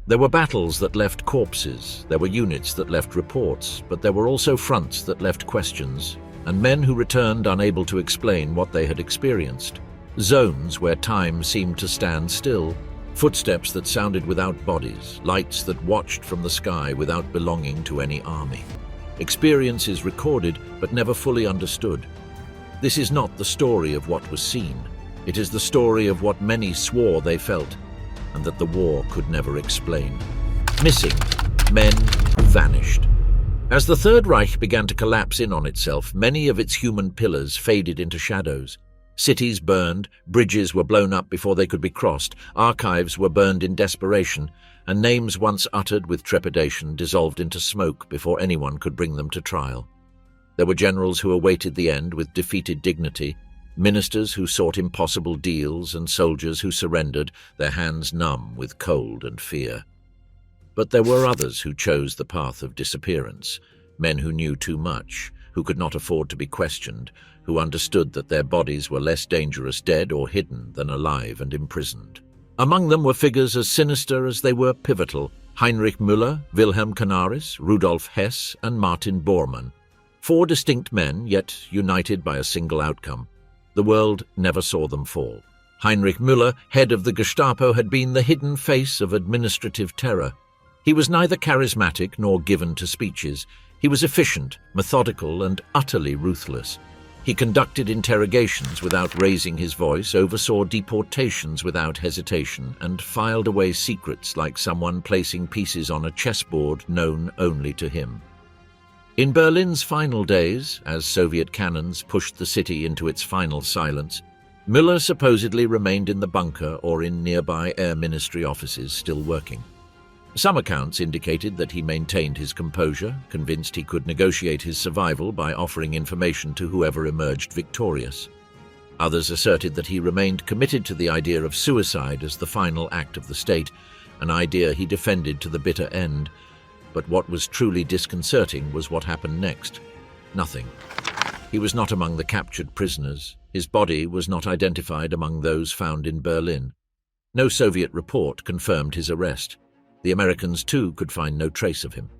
There were battles that left corpses, there were units that left reports, but there were also fronts that left questions, and men who returned unable to explain what they had experienced. Zones where time seemed to stand still, footsteps that sounded without bodies, lights that watched from the sky without belonging to any army. Experiences recorded but never fully understood. This is not the story of what was seen. It is the story of what many swore they felt, and that the war could never explain. Missing, men who vanished. As the Third Reich began to collapse in on itself, many of its human pillars faded into shadows. Cities burned, bridges were blown up before they could be crossed, archives were burned in desperation, and names once uttered with trepidation dissolved into smoke before anyone could bring them to trial. There were generals who awaited the end with defeated dignity, ministers who sought impossible deals, and soldiers who surrendered, their hands numb with cold and fear. But there were others who chose the path of disappearance, men who knew too much, who could not afford to be questioned, who understood that their bodies were less dangerous dead or hidden than alive and imprisoned. Among them were figures as sinister as they were pivotal: Hinrich Müller, Wilhelm Canaris, Rudolf Hess, and Martin Bormann. 4 distinct men, yet united by a single outcome. The world never saw them fall. Hinrich Müller, head of the Gestapo, had been the hidden face of administrative terror. He was neither charismatic nor given to speeches. He was efficient, methodical, and utterly ruthless. He conducted interrogations without raising his voice, oversaw deportations without hesitation, and filed away secrets like someone placing pieces on a chessboard known only to him. In Berlin's final days, as Soviet cannons pushed the city into its final silence, Müller supposedly remained in the bunker or in nearby Air Ministry offices still working. Some accounts indicated that he maintained his composure, convinced he could negotiate his survival by offering information to whoever emerged victorious. Others asserted that he remained committed to the idea of suicide as the final act of the state, an idea he defended to the bitter end. But what was truly disconcerting was what happened next. Nothing. He was not among the captured prisoners. His body was not identified among those found in Berlin. No Soviet report confirmed his arrest. The Americans, too, could find no trace of him.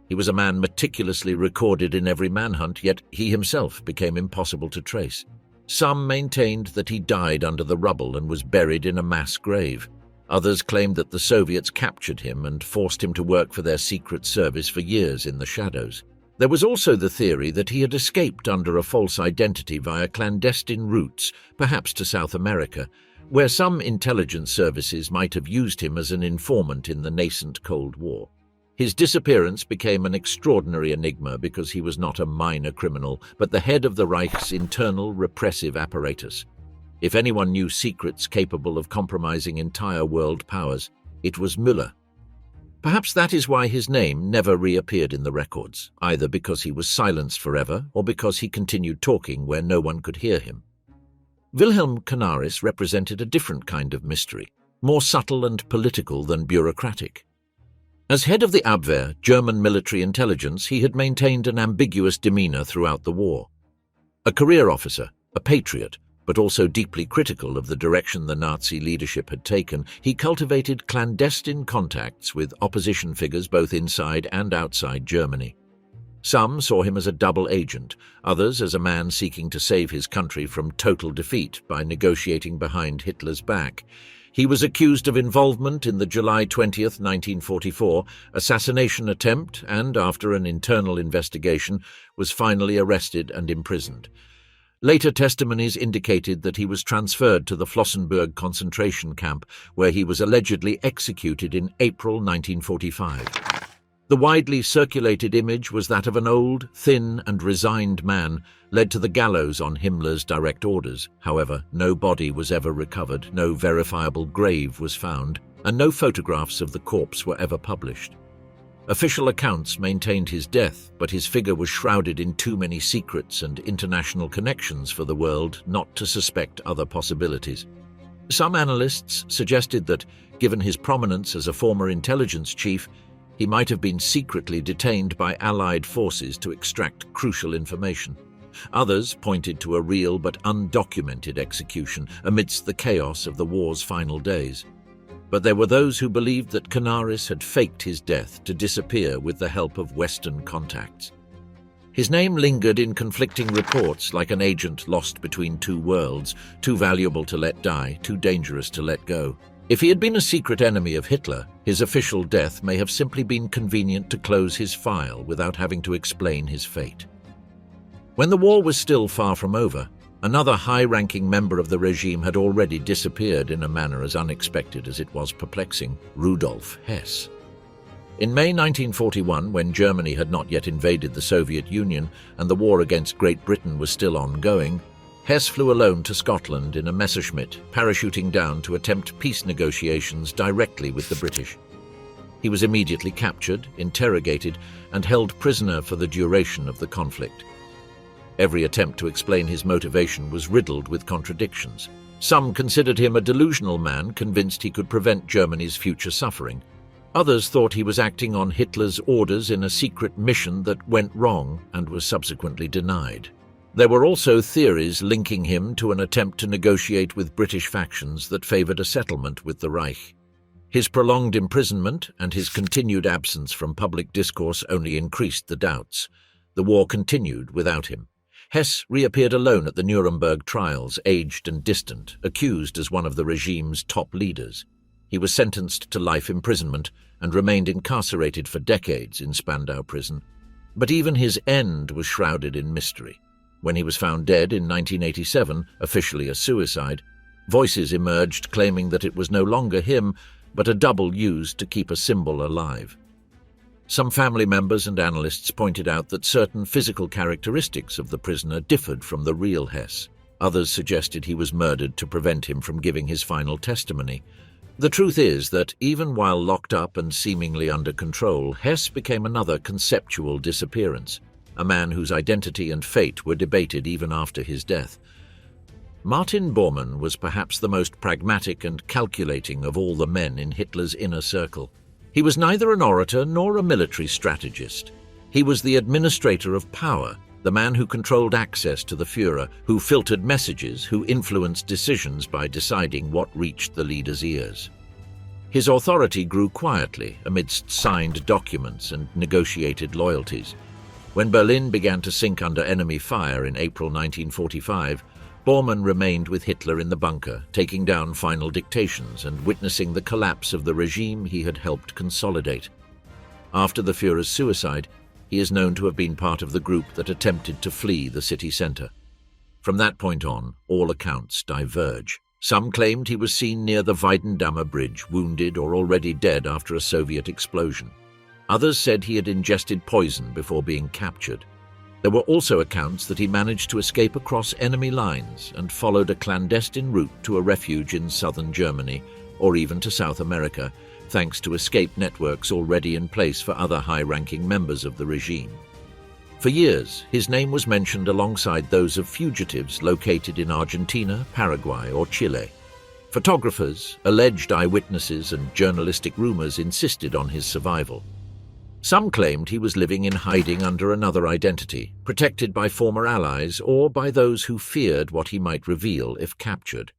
He was a man meticulously recorded in every manhunt, yet he himself became impossible to trace. Some maintained that he died under the rubble and was buried in a mass grave. Others claimed that the Soviets captured him and forced him to work for their secret service for years in the shadows. There was also the theory that he had escaped under a false identity via clandestine routes, perhaps to South America, where some intelligence services might have used him as an informant in the nascent Cold War. His disappearance became an extraordinary enigma because he was not a minor criminal, but the head of the Reich's internal repressive apparatus. If anyone knew secrets capable of compromising entire world powers, it was Müller. Perhaps that is why his name never reappeared in the records, either because he was silenced forever or because he continued talking where no one could hear him. Wilhelm Canaris represented a different kind of mystery, more subtle and political than bureaucratic. As head of the Abwehr, German military intelligence, he had maintained an ambiguous demeanor throughout the war. A career officer, a patriot, but also deeply critical of the direction the Nazi leadership had taken, he cultivated clandestine contacts with opposition figures both inside and outside Germany. Some saw him as a double agent, others as a man seeking to save his country from total defeat by negotiating behind Hitler's back. He was accused of involvement in the July 20, 1944, assassination attempt and, after an internal investigation, was finally arrested and imprisoned. Later testimonies indicated that he was transferred to the Flossenbürg concentration camp, where he was allegedly executed in April 1945. The widely circulated image was that of an old, thin and resigned man led to the gallows on Himmler's direct orders. However, no body was ever recovered, no verifiable grave was found, and no photographs of the corpse were ever published. Official accounts maintained his death, but his figure was shrouded in too many secrets and international connections for the world not to suspect other possibilities. Some analysts suggested that, given his prominence as a former intelligence chief, he might have been secretly detained by Allied forces to extract crucial information. Others pointed to a real but undocumented execution amidst the chaos of the war's final days. But there were those who believed that Canaris had faked his death to disappear with the help of Western contacts. His name lingered in conflicting reports like an agent lost between two worlds, too valuable to let die, too dangerous to let go. If he had been a secret enemy of Hitler, his official death may have simply been convenient to close his file without having to explain his fate. When the war was still far from over, another high-ranking member of the regime had already disappeared in a manner as unexpected as it was perplexing: Rudolf Hess. In May 1941, when Germany had not yet invaded the Soviet Union and the war against Great Britain was still ongoing, Hess flew alone to Scotland in a Messerschmitt, parachuting down to attempt peace negotiations directly with the British. He was immediately captured, interrogated, and held prisoner for the duration of the conflict. Every attempt to explain his motivation was riddled with contradictions. Some considered him a delusional man convinced he could prevent Germany's future suffering. Others thought he was acting on Hitler's orders in a secret mission that went wrong and was subsequently denied. There were also theories linking him to an attempt to negotiate with British factions that favored a settlement with the Reich. His prolonged imprisonment and his continued absence from public discourse only increased the doubts. The war continued without him. Hess reappeared alone at the Nuremberg trials, aged and distant, accused as one of the regime's top leaders. He was sentenced to life imprisonment and remained incarcerated for decades in Spandau prison. But even his end was shrouded in mystery. When he was found dead in 1987, officially a suicide, voices emerged claiming that it was no longer him, but a double used to keep a symbol alive. Some family members and analysts pointed out that certain physical characteristics of the prisoner differed from the real Hess. Others suggested he was murdered to prevent him from giving his final testimony. The truth is that, even while locked up and seemingly under control, Hess became another conceptual disappearance, a man whose identity and fate were debated even after his death. Martin Bormann was perhaps the most pragmatic and calculating of all the men in Hitler's inner circle. He was neither an orator nor a military strategist. He was the administrator of power, the man who controlled access to the Führer, who filtered messages, who influenced decisions by deciding what reached the leader's ears. His authority grew quietly amidst signed documents and negotiated loyalties. When Berlin began to sink under enemy fire in April 1945, Bormann remained with Hitler in the bunker, taking down final dictations and witnessing the collapse of the regime he had helped consolidate. After the Führer's suicide, he is known to have been part of the group that attempted to flee the city center. From that point on, all accounts diverge. Some claimed he was seen near the Weidendamme Bridge, wounded or already dead after a Soviet explosion. Others said he had ingested poison before being captured. There were also accounts that he managed to escape across enemy lines and followed a clandestine route to a refuge in southern Germany or even to South America, thanks to escape networks already in place for other high-ranking members of the regime. For years, his name was mentioned alongside those of fugitives located in Argentina, Paraguay, or Chile. Photographers, alleged eyewitnesses, and journalistic rumors insisted on his survival. Some claimed he was living in hiding under another identity, protected by former allies or by those who feared what he might reveal if captured.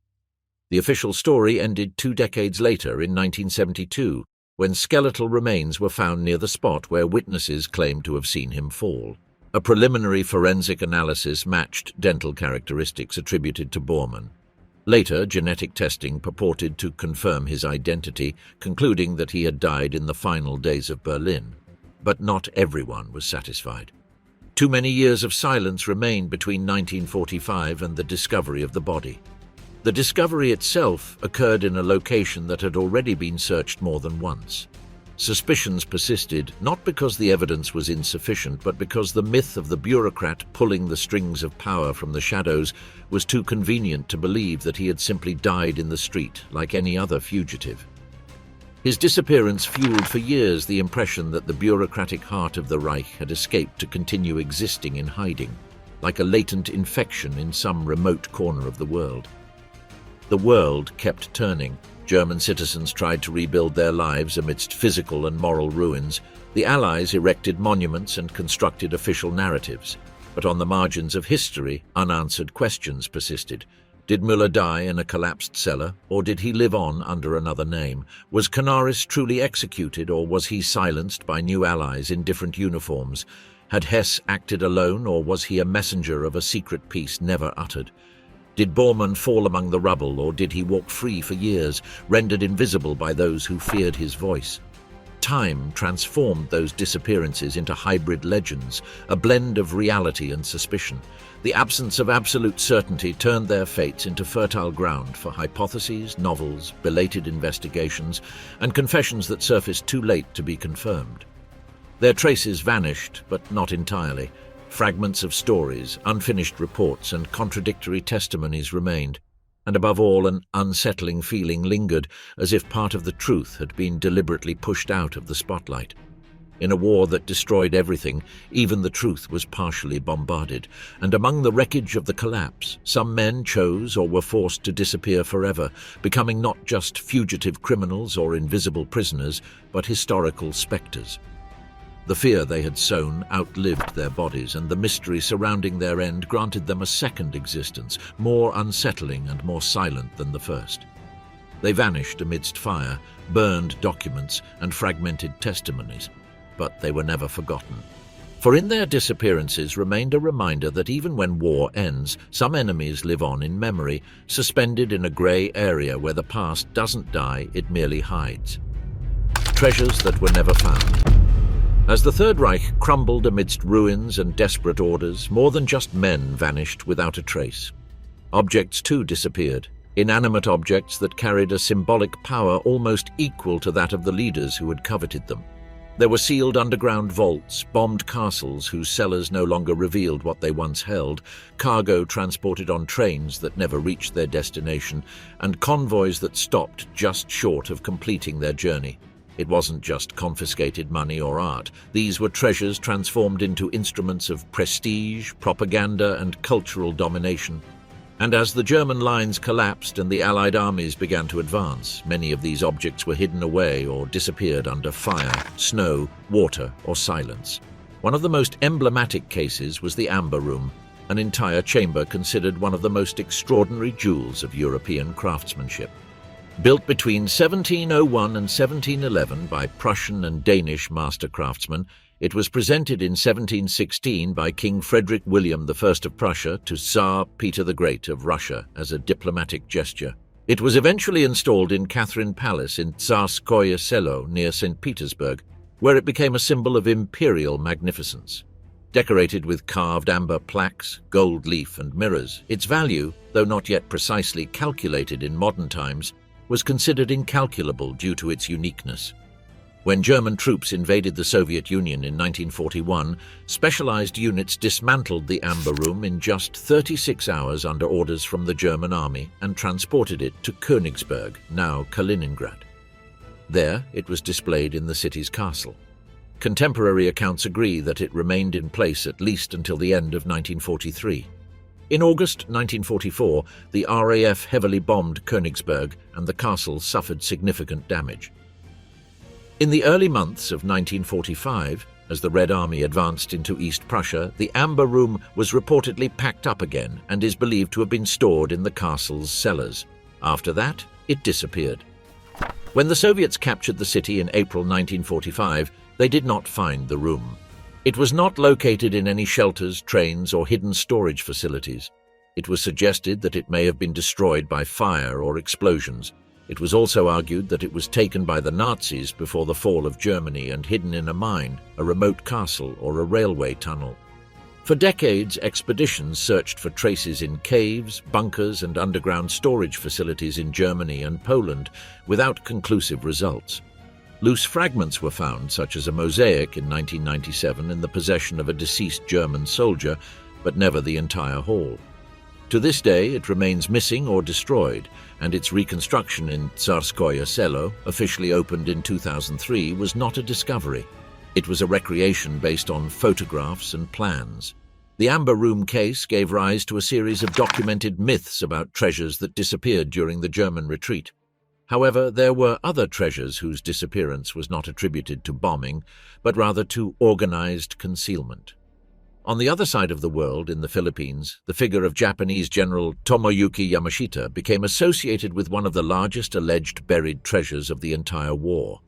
The official story ended 2 decades later in 1972, when skeletal remains were found near the spot where witnesses claimed to have seen him fall. A preliminary forensic analysis matched dental characteristics attributed to Bormann. Later, genetic testing purported to confirm his identity, concluding that he had died in the final days of Berlin. But not everyone was satisfied. Too many years of silence remained between 1945 and the discovery of the body. The discovery itself occurred in a location that had already been searched more than once. Suspicions persisted, not because the evidence was insufficient, but because the myth of the bureaucrat pulling the strings of power from the shadows was too convenient to believe that he had simply died in the street like any other fugitive. His disappearance fueled for years the impression that the bureaucratic heart of the Reich had escaped to continue existing in hiding, like a latent infection in some remote corner of the world. The world kept turning. German citizens tried to rebuild their lives amidst physical and moral ruins. The Allies erected monuments and constructed official narratives. But on the margins of history, unanswered questions persisted. Did Müller die in a collapsed cellar, or did he live on under another name? Was Canaris truly executed, or was he silenced by new allies in different uniforms? Had Hess acted alone, or was he a messenger of a secret peace never uttered? Did Bormann fall among the rubble, or did he walk free for years, rendered invisible by those who feared his voice? Time transformed those disappearances into hybrid legends, a blend of reality and suspicion. The absence of absolute certainty turned their fates into fertile ground for hypotheses, novels, belated investigations, and confessions that surfaced too late to be confirmed. Their traces vanished, but not entirely. Fragments of stories, unfinished reports, and contradictory testimonies remained. And above all, an unsettling feeling lingered, as if part of the truth had been deliberately pushed out of the spotlight. In a war that destroyed everything, even the truth was partially bombarded, and among the wreckage of the collapse, some men chose or were forced to disappear forever, becoming not just fugitive criminals or invisible prisoners, but historical spectres. The fear they had sown outlived their bodies, and the mystery surrounding their end granted them a second existence, more unsettling and more silent than the first. They vanished amidst fire, burned documents, and fragmented testimonies, but they were never forgotten. For in their disappearances remained a reminder that even when war ends, some enemies live on in memory, suspended in a grey area where the past doesn't die, it merely hides. Treasures that were never found. As the Third Reich crumbled amidst ruins and desperate orders, more than just men vanished without a trace. Objects too disappeared, inanimate objects that carried a symbolic power almost equal to that of the leaders who had coveted them. There were sealed underground vaults, bombed castles whose cellars no longer revealed what they once held, cargo transported on trains that never reached their destination, and convoys that stopped just short of completing their journey. It wasn't just confiscated money or art. These were treasures transformed into instruments of prestige, propaganda, and cultural domination. And as the German lines collapsed and the Allied armies began to advance, many of these objects were hidden away or disappeared under fire, snow, water, or silence. One of the most emblematic cases was the Amber Room, an entire chamber considered one of the most extraordinary jewels of European craftsmanship. Built between 1701 and 1711 by Prussian and Danish master craftsmen, it was presented in 1716 by King Frederick William I of Prussia to Tsar Peter the Great of Russia as a diplomatic gesture. It was eventually installed in Kasserine Palace in Tsarskoye Selo near St. Petersburg, where it became a symbol of imperial magnificence. Decorated with carved amber plaques, gold leaf, and mirrors, its value, though not yet precisely calculated in modern times, was considered incalculable due to its uniqueness. When German troops invaded the Soviet Union in 1941, specialized units dismantled the Amber Room in just 36 hours under orders from the German army and transported it to Königsberg, now Kaliningrad. There, it was displayed in the city's castle. Contemporary accounts agree that it remained in place at least until the end of 1943. In August 1944, the RAF heavily bombed Königsberg and the castle suffered significant damage. In the early months of 1945, as the Red Army advanced into East Prussia, the Amber Room was reportedly packed up again and is believed to have been stored in the castle's cellars. After that, it disappeared. When the Soviets captured the city in April 1945, they did not find the room. It was not located in any shelters, trains, or hidden storage facilities. It was suggested that it may have been destroyed by fire or explosions. It was also argued that it was taken by the Nazis before the fall of Germany and hidden in a mine, a remote castle, or a railway tunnel. For decades, expeditions searched for traces in caves, bunkers, and underground storage facilities in Germany and Poland, without conclusive results. Loose fragments were found, such as a mosaic in 1997 in the possession of a deceased German soldier, but never the entire hall. To this day, it remains missing or destroyed, and its reconstruction in Tsarskoye Selo, officially opened in 2003, was not a discovery. It was a recreation based on photographs and plans. The Amber Room case gave rise to a series of documented myths about treasures that disappeared during the German retreat. However, there were other treasures whose disappearance was not attributed to bombing, but rather to organized concealment. On the other side of the world, in the Philippines, the figure of Japanese General Tomoyuki Yamashita became associated with one of the largest alleged buried treasures of the entire war.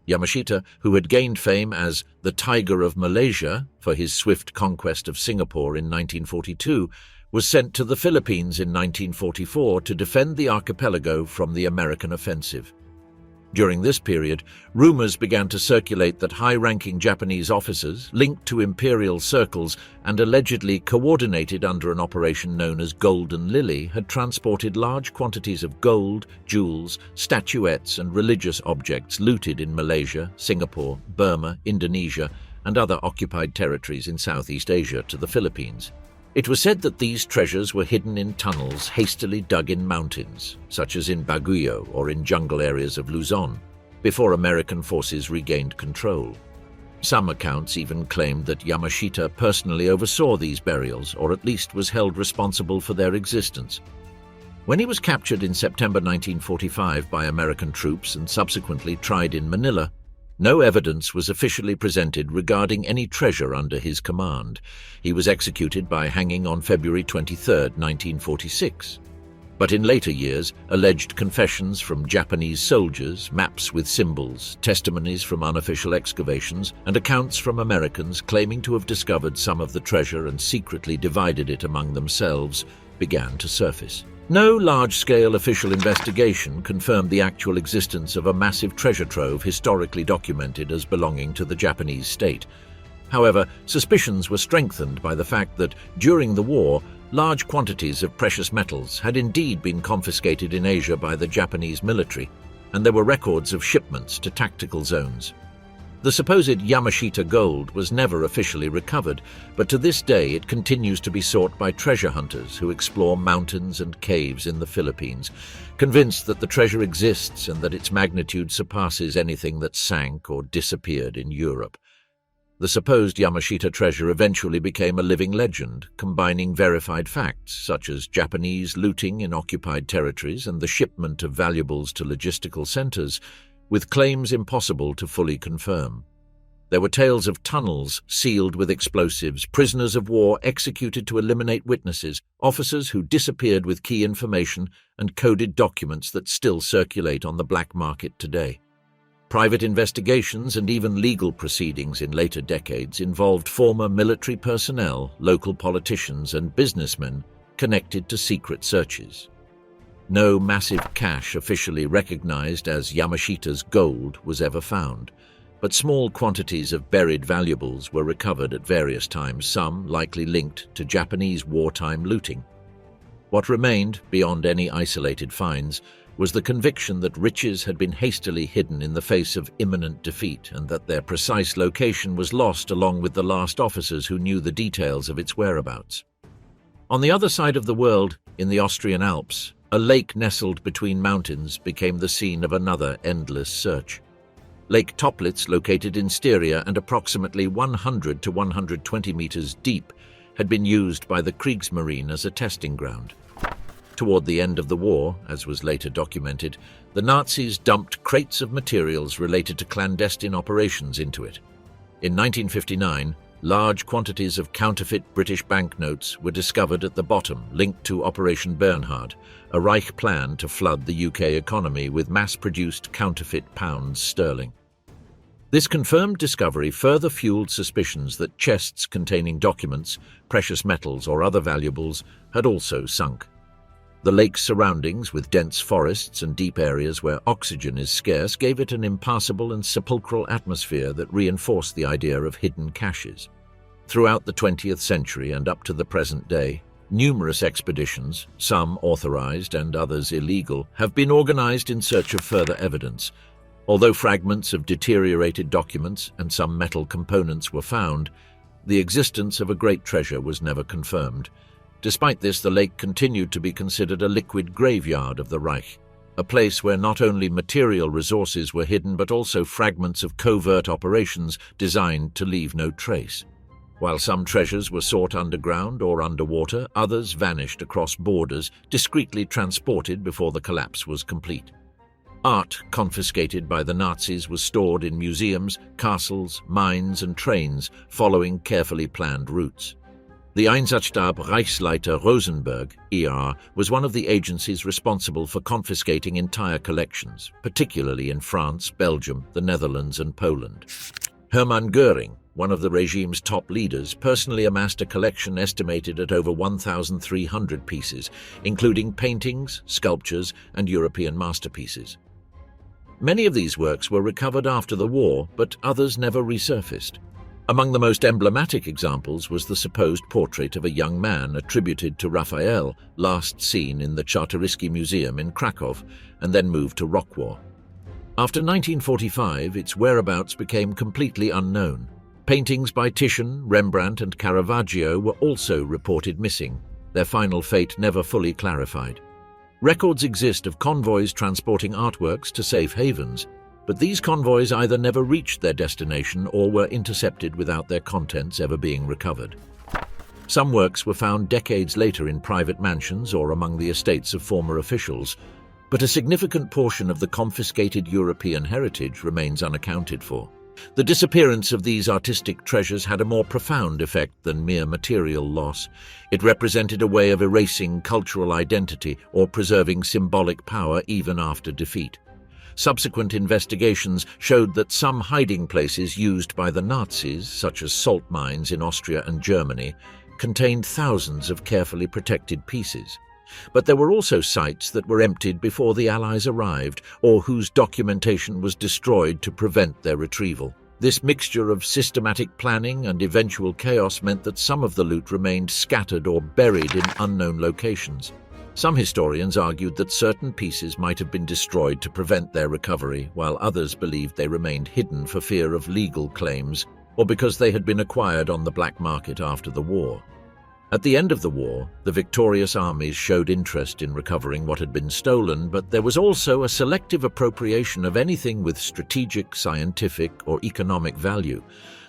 Yamashita, who had gained fame as the Tiger of Malaysia for his swift conquest of Singapore in 1942, was sent to the Philippines in 1944 to defend the archipelago from the American offensive. During this period, rumors began to circulate that high-ranking Japanese officers, linked to imperial circles and allegedly coordinated under an operation known as Golden Lily, had transported large quantities of gold, jewels, statuettes and religious objects looted in Malaysia, Singapore, Burma, Indonesia and other occupied territories in Southeast Asia to the Philippines. It was said that these treasures were hidden in tunnels hastily dug in mountains, such as in Baguio or in jungle areas of Luzon, before American forces regained control. Some accounts even claimed that Yamashita personally oversaw these burials, or at least was held responsible for their existence. When he was captured in September 1945 by American troops and subsequently tried in Manila, no evidence was officially presented regarding any treasure under his command. He was executed by hanging on February 23, 1946. But in later years, alleged confessions from Japanese soldiers, maps with symbols, testimonies from unofficial excavations, and accounts from Americans claiming to have discovered some of the treasure and secretly divided it among themselves began to surface. No large-scale official investigation confirmed the actual existence of a massive treasure trove historically documented as belonging to the Japanese state. However, suspicions were strengthened by the fact that, during the war, large quantities of precious metals had indeed been confiscated in Asia by the Japanese military, and there were records of shipments to tactical zones. The supposed Yamashita gold was never officially recovered, but to this day it continues to be sought by treasure hunters who explore mountains and caves in the Philippines, convinced that the treasure exists and that its magnitude surpasses anything that sank or disappeared in Europe. The supposed Yamashita treasure eventually became a living legend, combining verified facts such as Japanese looting in occupied territories and the shipment of valuables to logistical centers, with claims impossible to fully confirm. There were tales of tunnels sealed with explosives, prisoners of war executed to eliminate witnesses, officers who disappeared with key information, and coded documents that still circulate on the black market today. Private investigations and even legal proceedings in later decades involved former military personnel, local politicians, and businessmen connected to secret searches. No massive cache officially recognized as Yamashita's gold was ever found, but small quantities of buried valuables were recovered at various times, some likely linked to Japanese wartime looting. What remained, beyond any isolated finds, was the conviction that riches had been hastily hidden in the face of imminent defeat and that their precise location was lost along with the last officers who knew the details of its whereabouts. On the other side of the world, in the Austrian Alps, a lake nestled between mountains became the scene of another endless search. Lake Toplitz, located in Styria and approximately 100 to 120 meters deep, had been used by the Kriegsmarine as a testing ground. Toward the end of the war, as was later documented, the Nazis dumped crates of materials related to clandestine operations into it. In 1959, large quantities of counterfeit British banknotes were discovered at the bottom, linked to Operation Bernhard, a Reich plan to flood the UK economy with mass-produced counterfeit pounds sterling. This confirmed discovery further fueled suspicions that chests containing documents, precious metals or other valuables had also sunk. The lake's surroundings, with dense forests and deep areas where oxygen is scarce, gave it an impassable and sepulchral atmosphere that reinforced the idea of hidden caches. Throughout the 20th century and up to the present day, numerous expeditions, some authorized and others illegal, have been organized in search of further evidence. Although fragments of deteriorated documents and some metal components were found, the existence of a great treasure was never confirmed. Despite this, the lake continued to be considered a liquid graveyard of the Reich, a place where not only material resources were hidden but also fragments of covert operations designed to leave no trace. While some treasures were sought underground or underwater, others vanished across borders, discreetly transported before the collapse was complete. Art confiscated by the Nazis was stored in museums, castles, mines and trains, following carefully planned routes. The Einsatzstab Reichsleiter Rosenberg, ER, was one of the agencies responsible for confiscating entire collections, particularly in France, Belgium, the Netherlands, and Poland. Hermann Göring, one of the regime's top leaders, personally amassed a collection estimated at over 1,300 pieces, including paintings, sculptures, and European masterpieces. Many of these works were recovered after the war, but others never resurfaced. Among the most emblematic examples was the supposed portrait of a young man attributed to Raphael, last seen in the Czartoryski Museum in Krakow, and then moved to Rockwar. After 1945, its whereabouts became completely unknown. Paintings by Titian, Rembrandt, and Caravaggio were also reported missing, their final fate never fully clarified. Records exist of convoys transporting artworks to safe havens, but these convoys either never reached their destination or were intercepted without their contents ever being recovered. Some works were found decades later in private mansions or among the estates of former officials, but a significant portion of the confiscated European heritage remains unaccounted for. The disappearance of these artistic treasures had a more profound effect than mere material loss. It represented a way of erasing cultural identity or preserving symbolic power even after defeat. Subsequent investigations showed that some hiding places used by the Nazis, such as salt mines in Austria and Germany, contained thousands of carefully protected pieces. But there were also sites that were emptied before the Allies arrived, or whose documentation was destroyed to prevent their retrieval. This mixture of systematic planning and eventual chaos meant that some of the loot remained scattered or buried in unknown locations. Some historians argued that certain pieces might have been destroyed to prevent their recovery, while others believed they remained hidden for fear of legal claims or because they had been acquired on the black market after the war. At the end of the war, the victorious armies showed interest in recovering what had been stolen, but there was also a selective appropriation of anything with strategic, scientific, or economic value.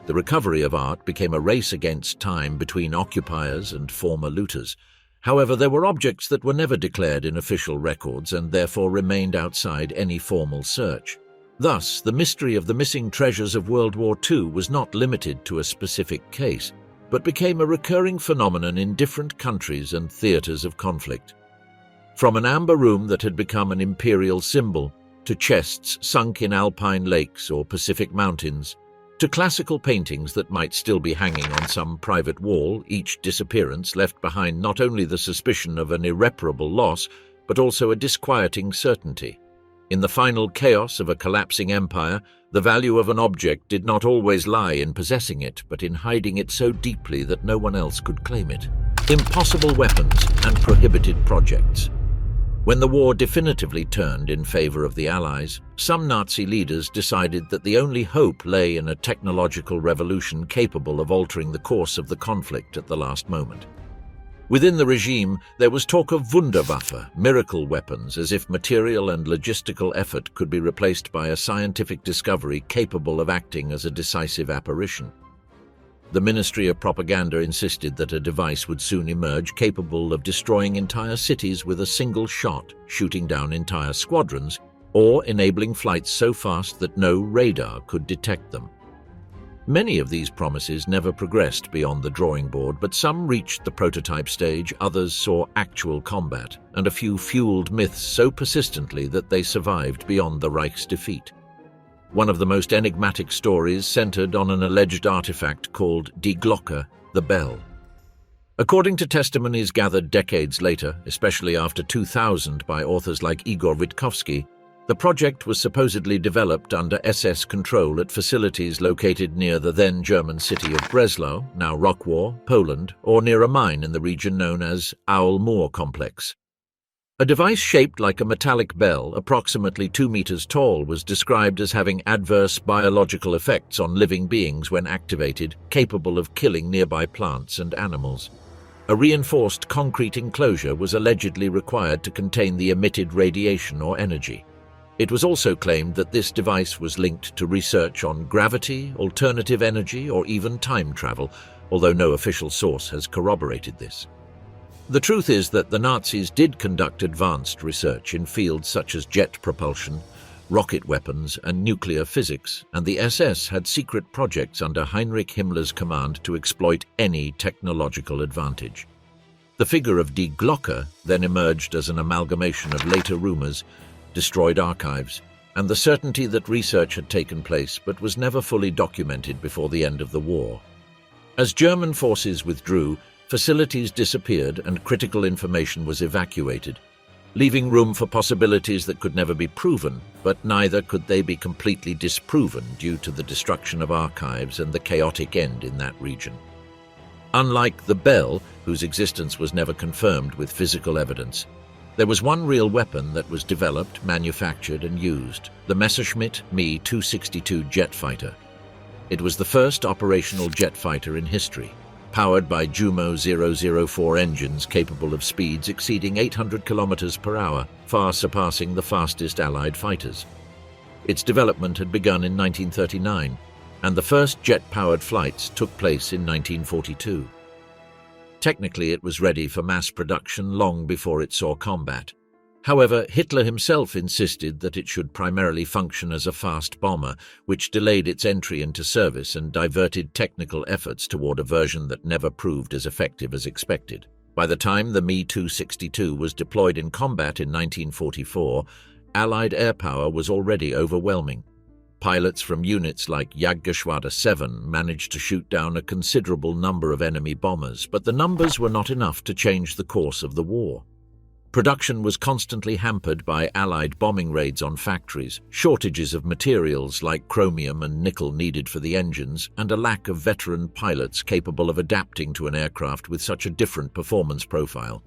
The recovery of art became a race against time between occupiers and former looters. However, there were objects that were never declared in official records and therefore remained outside any formal search. Thus, the mystery of the missing treasures of World War II was not limited to a specific case, but became a recurring phenomenon in different countries and theaters of conflict. From an amber room that had become an imperial symbol, to chests sunk in alpine lakes or Pacific mountains, to classical paintings that might still be hanging on some private wall, each disappearance left behind not only the suspicion of an irreparable loss, but also a disquieting certainty. In the final chaos of a collapsing empire, the value of an object did not always lie in possessing it, but in hiding it so deeply that no one else could claim it. Impossible weapons and prohibited projects. When the war definitively turned in favor of the Allies, some Nazi leaders decided that the only hope lay in a technological revolution capable of altering the course of the conflict at the last moment. Within the regime, there was talk of Wunderwaffe, miracle weapons, as if material and logistical effort could be replaced by a scientific discovery capable of acting as a decisive apparition. The Ministry of Propaganda insisted that a device would soon emerge capable of destroying entire cities with a single shot, shooting down entire squadrons, or enabling flights so fast that no radar could detect them. Many of these promises never progressed beyond the drawing board, but some reached the prototype stage, others saw actual combat, and a few fueled myths so persistently that they survived beyond the Reich's defeat. One of the most enigmatic stories centered on an alleged artifact called Die Glocke, the bell. According to testimonies gathered decades later, especially after 2000 by authors like Igor Witkowski, the project was supposedly developed under SS control at facilities located near the then German city of Breslau, now Rockwar, Poland, or near a mine in the region known as Owl Moor Complex. A device shaped like a metallic bell, approximately 2 meters tall, was described as having adverse biological effects on living beings when activated, capable of killing nearby plants and animals. A reinforced concrete enclosure was allegedly required to contain the emitted radiation or energy. It was also claimed that this device was linked to research on gravity, alternative energy, or even time travel, although no official source has corroborated this. The truth is that the Nazis did conduct advanced research in fields such as jet propulsion, rocket weapons, and nuclear physics, and the SS had secret projects under Heinrich Himmler's command to exploit any technological advantage. The figure of Die Glocke then emerged as an amalgamation of later rumors, destroyed archives, and the certainty that research had taken place but was never fully documented before the end of the war. As German forces withdrew, facilities disappeared and critical information was evacuated, leaving room for possibilities that could never be proven, but neither could they be completely disproven due to the destruction of archives and the chaotic end in that region. Unlike the Bell, whose existence was never confirmed with physical evidence, there was one real weapon that was developed, manufactured, and used: the Messerschmitt Me 262 jet fighter. It was the first operational jet fighter in history, powered by Jumo 004 engines capable of speeds exceeding 800 kilometers per hour, far surpassing the fastest Allied fighters. Its development had begun in 1939, and the first jet-powered flights took place in 1942. Technically, it was ready for mass production long before it saw combat. However, Hitler himself insisted that it should primarily function as a fast bomber, which delayed its entry into service and diverted technical efforts toward a version that never proved as effective as expected. By the time the Me 262 was deployed in combat in 1944, Allied air power was already overwhelming. Pilots from units like Jagdgeschwader 7 managed to shoot down a considerable number of enemy bombers, but the numbers were not enough to change the course of the war. Production was constantly hampered by Allied bombing raids on factories, shortages of materials like chromium and nickel needed for the engines, and a lack of veteran pilots capable of adapting to an aircraft with such a different performance profile.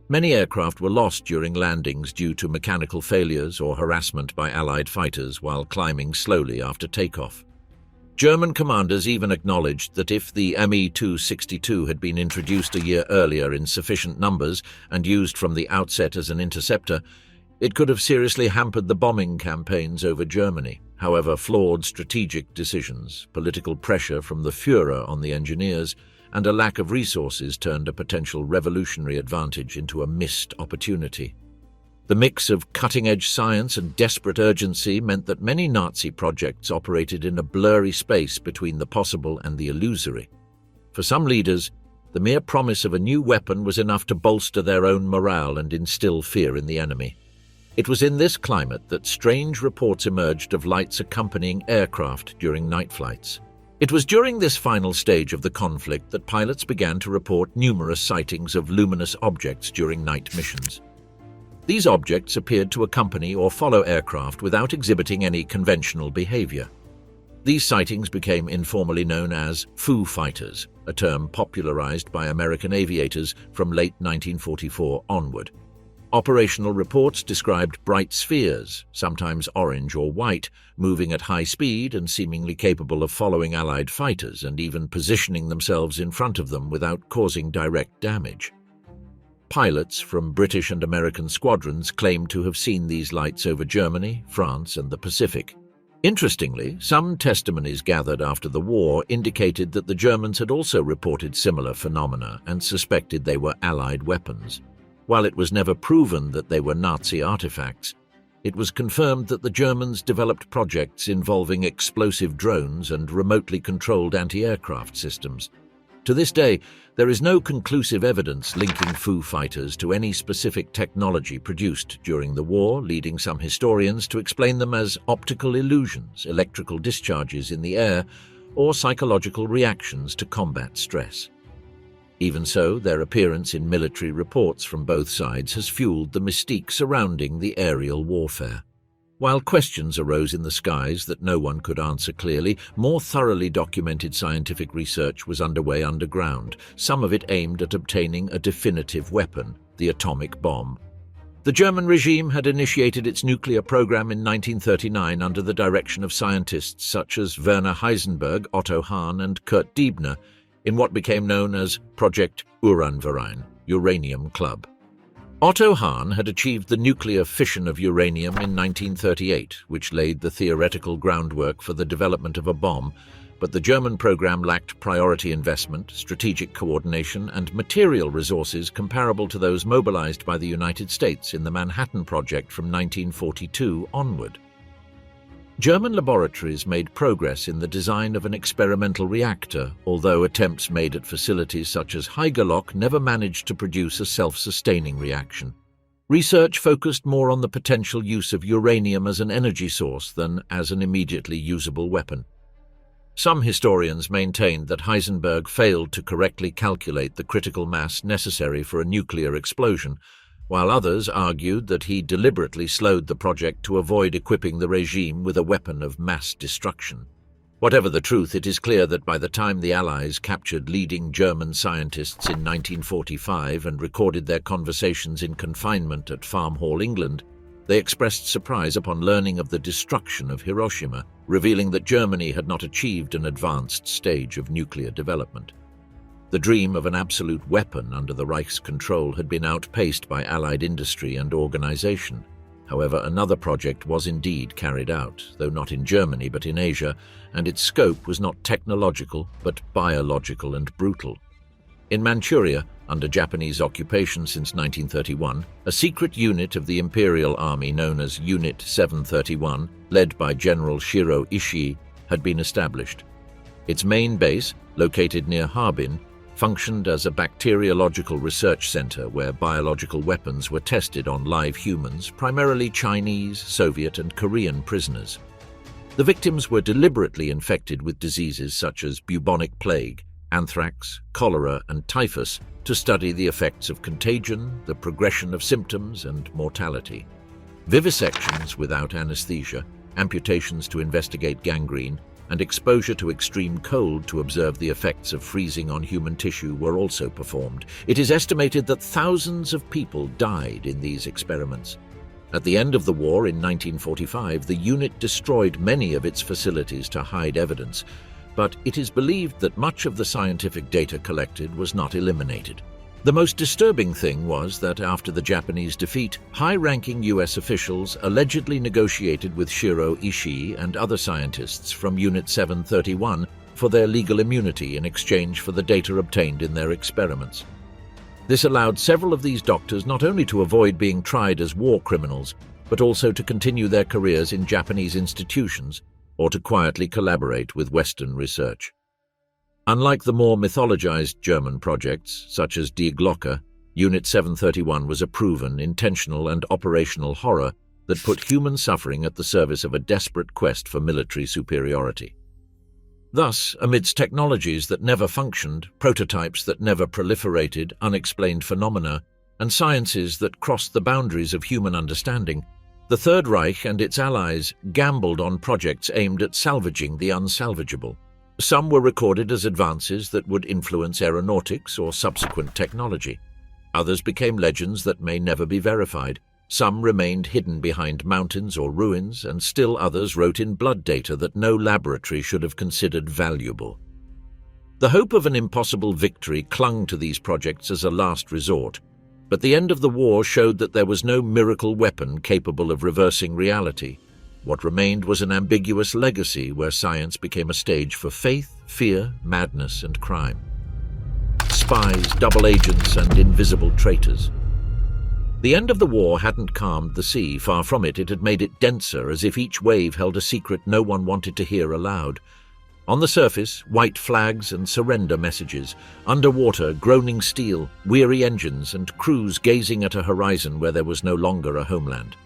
Many aircraft were lost during landings due to mechanical failures or harassment by Allied fighters while climbing slowly after takeoff. German commanders even acknowledged that if the Me 262 had been introduced a year earlier in sufficient numbers and used from the outset as an interceptor, it could have seriously hampered the bombing campaigns over Germany. However, flawed strategic decisions, political pressure from the Führer on the engineers, and a lack of resources turned a potential revolutionary advantage into a missed opportunity. The mix of cutting-edge science and desperate urgency meant that many Nazi projects operated in a blurry space between the possible and the illusory. For some leaders, the mere promise of a new weapon was enough to bolster their own morale and instill fear in the enemy. It was in this climate that strange reports emerged of lights accompanying aircraft during night flights. It was during this final stage of the conflict that pilots began to report numerous sightings of luminous objects during night missions. These objects appeared to accompany or follow aircraft without exhibiting any conventional behavior. These sightings became informally known as Foo Fighters, a term popularized by American aviators from late 1944 onward. Operational reports described bright spheres, sometimes orange or white, moving at high speed and seemingly capable of following Allied fighters and even positioning themselves in front of them without causing direct damage. Pilots from British and American squadrons claimed to have seen these lights over Germany, France, and the Pacific. Interestingly, some testimonies gathered after the war indicated that the Germans had also reported similar phenomena and suspected they were Allied weapons. While it was never proven that they were Nazi artifacts, it was confirmed that the Germans developed projects involving explosive drones and remotely controlled anti-aircraft systems. To this day, there is no conclusive evidence linking Foo Fighters to any specific technology produced during the war, leading some historians to explain them as optical illusions, electrical discharges in the air, or psychological reactions to combat stress. Even so, their appearance in military reports from both sides has fueled the mystique surrounding the aerial warfare. While questions arose in the skies that no one could answer clearly, more thoroughly documented scientific research was underway underground, some of it aimed at obtaining a definitive weapon, the atomic bomb. The German regime had initiated its nuclear program in 1939 under the direction of scientists such as Werner Heisenberg, Otto Hahn, and Kurt Diebner, in what became known as Project Uranverein, Uranium Club. Otto Hahn had achieved the nuclear fission of uranium in 1938, which laid the theoretical groundwork for the development of a bomb, but the German program lacked priority investment, strategic coordination, and material resources comparable to those mobilized by the United States in the Manhattan Project from 1942 onward. German laboratories made progress in the design of an experimental reactor, although attempts made at facilities such as Haigerloch never managed to produce a self-sustaining reaction. Research focused more on the potential use of uranium as an energy source than as an immediately usable weapon. Some historians maintained that Heisenberg failed to correctly calculate the critical mass necessary for a nuclear explosion, while others argued that he deliberately slowed the project to avoid equipping the regime with a weapon of mass destruction. Whatever the truth, it is clear that by the time the Allies captured leading German scientists in 1945 and recorded their conversations in confinement at Farm Hall, England, they expressed surprise upon learning of the destruction of Hiroshima, revealing that Germany had not achieved an advanced stage of nuclear development. The dream of an absolute weapon under the Reich's control had been outpaced by Allied industry and organization. However, another project was indeed carried out, though not in Germany but in Asia, and its scope was not technological but biological and brutal. In Manchuria, under Japanese occupation since 1931, a secret unit of the Imperial Army known as Unit 731, led by General Shiro Ishii, had been established. Its main base, located near Harbin, functioned as a bacteriological research center where biological weapons were tested on live humans, primarily Chinese, Soviet, and Korean prisoners. The victims were deliberately infected with diseases such as bubonic plague, anthrax, cholera, and typhus to study the effects of contagion, the progression of symptoms, and mortality. Vivisections without anesthesia, amputations to investigate gangrene, and exposure to extreme cold to observe the effects of freezing on human tissue were also performed. It is estimated that thousands of people died in these experiments. At the end of the war in 1945, the unit destroyed many of its facilities to hide evidence, but it is believed that much of the scientific data collected was not eliminated. The most disturbing thing was that after the Japanese defeat, high-ranking US officials allegedly negotiated with Shiro Ishii and other scientists from Unit 731 for their legal immunity in exchange for the data obtained in their experiments. This allowed several of these doctors not only to avoid being tried as war criminals, but also to continue their careers in Japanese institutions or to quietly collaborate with Western research. Unlike the more mythologized German projects, such as Die Glocke, Unit 731 was a proven, intentional, and operational horror that put human suffering at the service of a desperate quest for military superiority. Thus, amidst technologies that never functioned, prototypes that never proliferated, unexplained phenomena, and sciences that crossed the boundaries of human understanding, the Third Reich and its allies gambled on projects aimed at salvaging the unsalvageable. Some were recorded as advances that would influence aeronautics or subsequent technology. Others became legends that may never be verified. Some remained hidden behind mountains or ruins, and still others wrote in blood data that no laboratory should have considered valuable. The hope of an impossible victory clung to these projects as a last resort, but the end of the war showed that there was no miracle weapon capable of reversing reality. What remained was an ambiguous legacy where science became a stage for faith, fear, madness, and crime. Spies, double agents, and invisible traitors. The end of the war hadn't calmed the sea. Far from it, it had made it denser, as if each wave held a secret no one wanted to hear aloud. On the surface, white flags and surrender messages. Underwater, groaning steel, weary engines, and crews gazing at a horizon where there was no longer a homeland.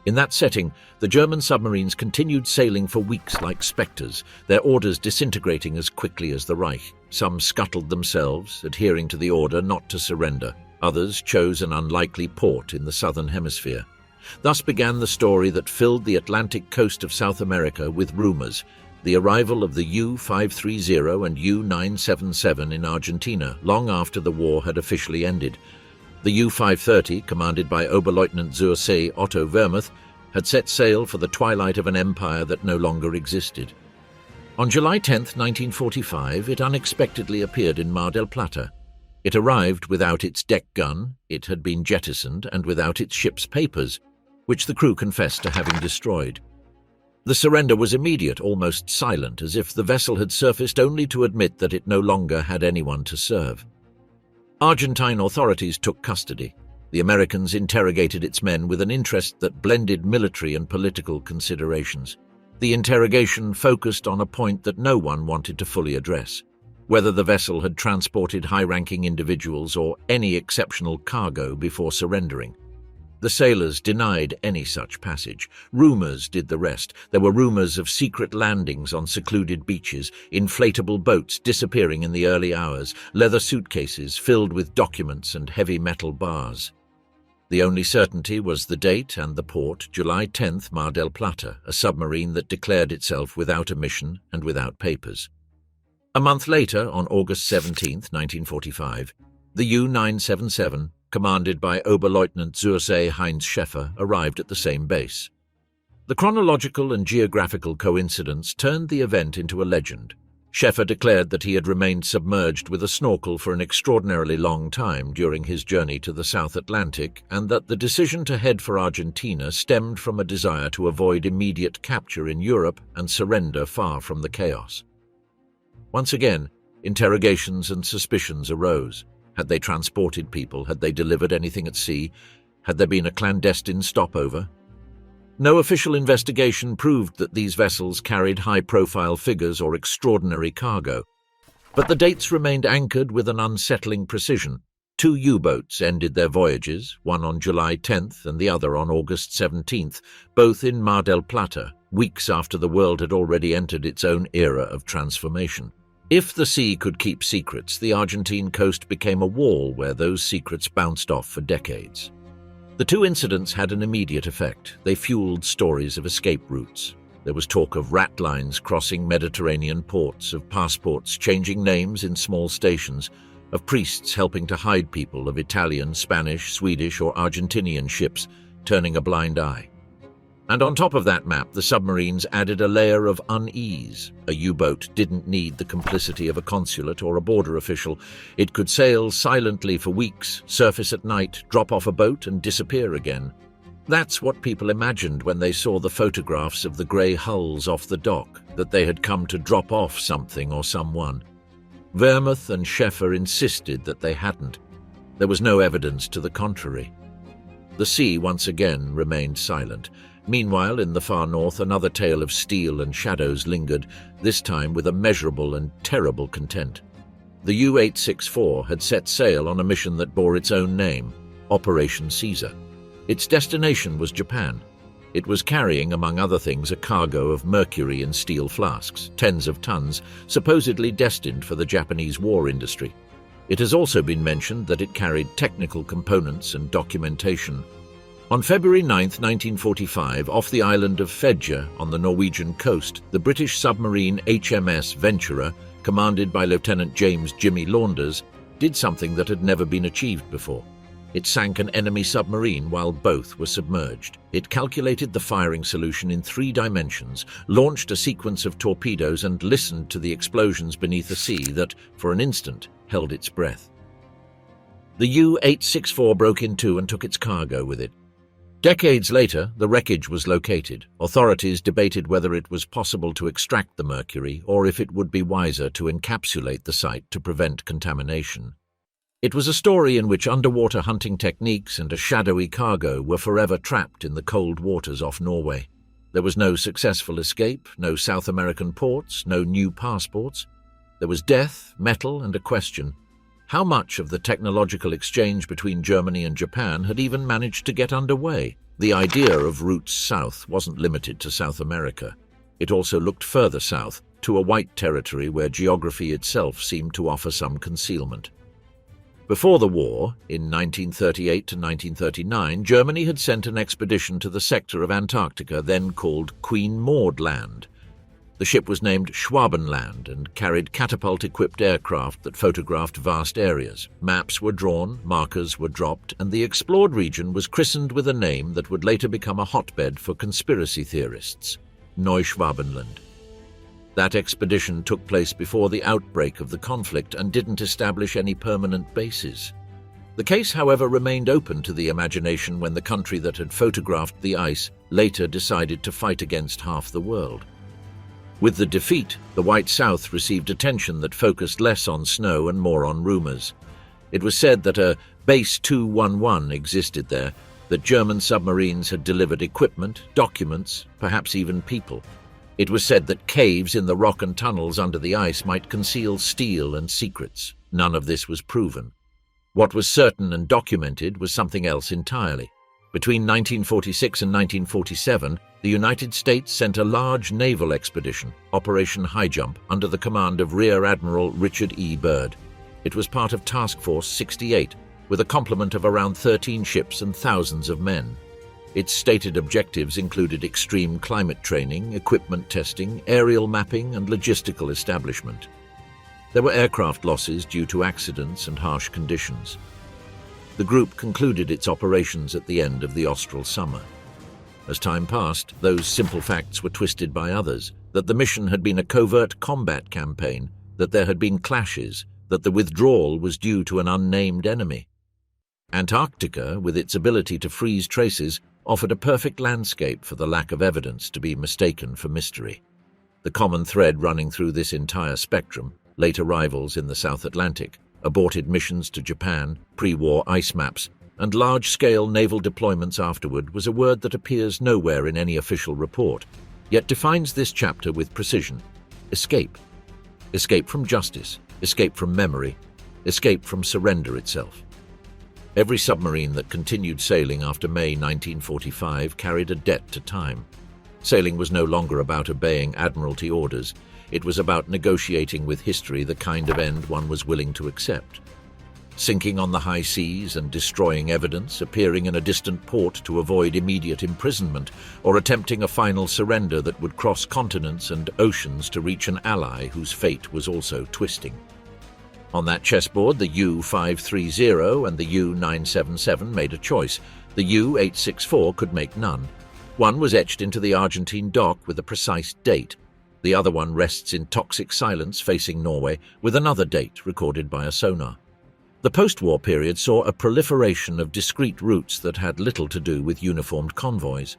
In that setting, the German submarines continued sailing for weeks like spectres, their orders disintegrating as quickly as the Reich. Some scuttled themselves, adhering to the order not to surrender. Others chose an unlikely port in the southern hemisphere. Thus began the story that filled the Atlantic coast of South America with rumors: the arrival of the U-530 and U-977 in Argentina long after the war had officially ended. The U-530, commanded by Oberleutnant zur See Otto Wermuth, had set sail for the twilight of an empire that no longer existed. On July 10, 1945, it unexpectedly appeared in Mar del Plata. It arrived without its deck gun, it had been jettisoned, and without its ship's papers, which the crew confessed to having destroyed. The surrender was immediate, almost silent, as if the vessel had surfaced only to admit that it no longer had anyone to serve. Argentine authorities took custody. The Americans interrogated its men with an interest that blended military and political considerations. The interrogation focused on a point that no one wanted to fully address: whether the vessel had transported high-ranking individuals or any exceptional cargo before surrendering. The sailors denied any such passage. Rumors did the rest. There were rumors of secret landings on secluded beaches, inflatable boats disappearing in the early hours, leather suitcases filled with documents and heavy metal bars. The only certainty was the date and the port, July 10th, Mar del Plata, a submarine that declared itself without a mission and without papers. A month later, on August 17, 1945, the U-977, commanded by Oberleutnant Zursee Heinz Schäfer, arrived at the same base. The chronological and geographical coincidence turned the event into a legend. Schäfer declared that he had remained submerged with a snorkel for an extraordinarily long time during his journey to the South Atlantic, and that the decision to head for Argentina stemmed from a desire to avoid immediate capture in Europe and surrender far from the chaos. Once again, interrogations and suspicions arose. Had they transported people? Had they delivered anything at sea? Had there been a clandestine stopover? No official investigation proved that these vessels carried high-profile figures or extraordinary cargo. But the dates remained anchored with an unsettling precision. 2 U-boats ended their voyages, one on July 10th and the other on August 17th, both in Mar del Plata, weeks after the world had already entered its own era of transformation. If the sea could keep secrets, the Argentine coast became a wall where those secrets bounced off for decades. The 2 incidents had an immediate effect. They fueled stories of escape routes. There was talk of rat lines crossing Mediterranean ports, of passports changing names in small stations, of priests helping to hide people, of Italian, Spanish, Swedish, or Argentinian ships turning a blind eye. And on top of that map, the submarines added a layer of unease. A U-boat didn't need the complicity of a consulate or a border official. It could sail silently for weeks, surface at night, drop off a boat and disappear again. That's what people imagined when they saw the photographs of the grey hulls off the dock, that they had come to drop off something or someone. Wehrmuth and Schäfer insisted that they hadn't. There was no evidence to the contrary. The sea once again remained silent. Meanwhile, in the far north, another tale of steel and shadows lingered, this time with a measurable and terrible content. The U-864 had set sail on a mission that bore its own name, Operation Caesar. Its destination was Japan. It was carrying, among other things, a cargo of mercury in steel flasks, tens of tons, supposedly destined for the Japanese war industry. It has also been mentioned that it carried technical components and documentation. On February 9, 1945, off the island of Fedje on the Norwegian coast, the British submarine HMS Venturer, commanded by Lieutenant James Jimmy Launders, did something that had never been achieved before. It sank an enemy submarine while both were submerged. It calculated the firing solution in 3 dimensions, launched a sequence of torpedoes and listened to the explosions beneath a sea that, for an instant, held its breath. The U-864 broke in 2 and took its cargo with it. Decades later, the wreckage was located. Authorities debated whether it was possible to extract the mercury or if it would be wiser to encapsulate the site to prevent contamination. It was a story in which underwater hunting techniques and a shadowy cargo were forever trapped in the cold waters off Norway. There was no successful escape, no South American ports, no new passports. There was death, metal, and a question. How much of the technological exchange between Germany and Japan had even managed to get underway? The idea of routes south wasn't limited to South America. It also looked further south, to a white territory where geography itself seemed to offer some concealment. Before the war, in 1938 to 1939, Germany had sent an expedition to the sector of Antarctica then called Queen Maud Land. The ship was named Schwabenland and carried catapult-equipped aircraft that photographed vast areas. Maps were drawn, markers were dropped, and the explored region was christened with a name that would later become a hotbed for conspiracy theorists, Neuschwabenland. That expedition took place before the outbreak of the conflict and didn't establish any permanent bases. The case, however, remained open to the imagination when the country that had photographed the ice later decided to fight against half the world. With the defeat, the White South received attention that focused less on snow and more on rumors. It was said that a Base 211 existed there, that German submarines had delivered equipment, documents, perhaps even people. It was said that caves in the rock and tunnels under the ice might conceal steel and secrets. None of this was proven. What was certain and documented was something else entirely. Between 1946 and 1947, the United States sent a large naval expedition, Operation High Jump, under the command of Rear Admiral Richard E. Byrd. It was part of Task Force 68, with a complement of around 13 ships and thousands of men. Its stated objectives included extreme climate training, equipment testing, aerial mapping, and logistical establishment. There were aircraft losses due to accidents and harsh conditions. The group concluded its operations at the end of the austral summer. As time passed, those simple facts were twisted by others, that the mission had been a covert combat campaign, that there had been clashes, that the withdrawal was due to an unnamed enemy. Antarctica, with its ability to freeze traces, offered a perfect landscape for the lack of evidence to be mistaken for mystery. The common thread running through this entire spectrum, late arrivals in the South Atlantic, aborted missions to Japan, pre-war ice maps, and large-scale naval deployments afterward, was a word that appears nowhere in any official report, yet defines this chapter with precision: escape. Escape from justice, escape from memory, escape from surrender itself. Every submarine that continued sailing after May 1945 carried a debt to time. Sailing was no longer about obeying Admiralty orders. It was about negotiating with history the kind of end one was willing to accept. Sinking on the high seas and destroying evidence, appearing in a distant port to avoid immediate imprisonment, or attempting a final surrender that would cross continents and oceans to reach an ally whose fate was also twisting. On that chessboard, the U-530 and the U-977 made a choice. The U-864 could make none. One was etched into the Argentine dock with a precise date. The other one rests in toxic silence facing Norway, with another date recorded by a sonar. The post-war period saw a proliferation of discrete routes that had little to do with uniformed convoys.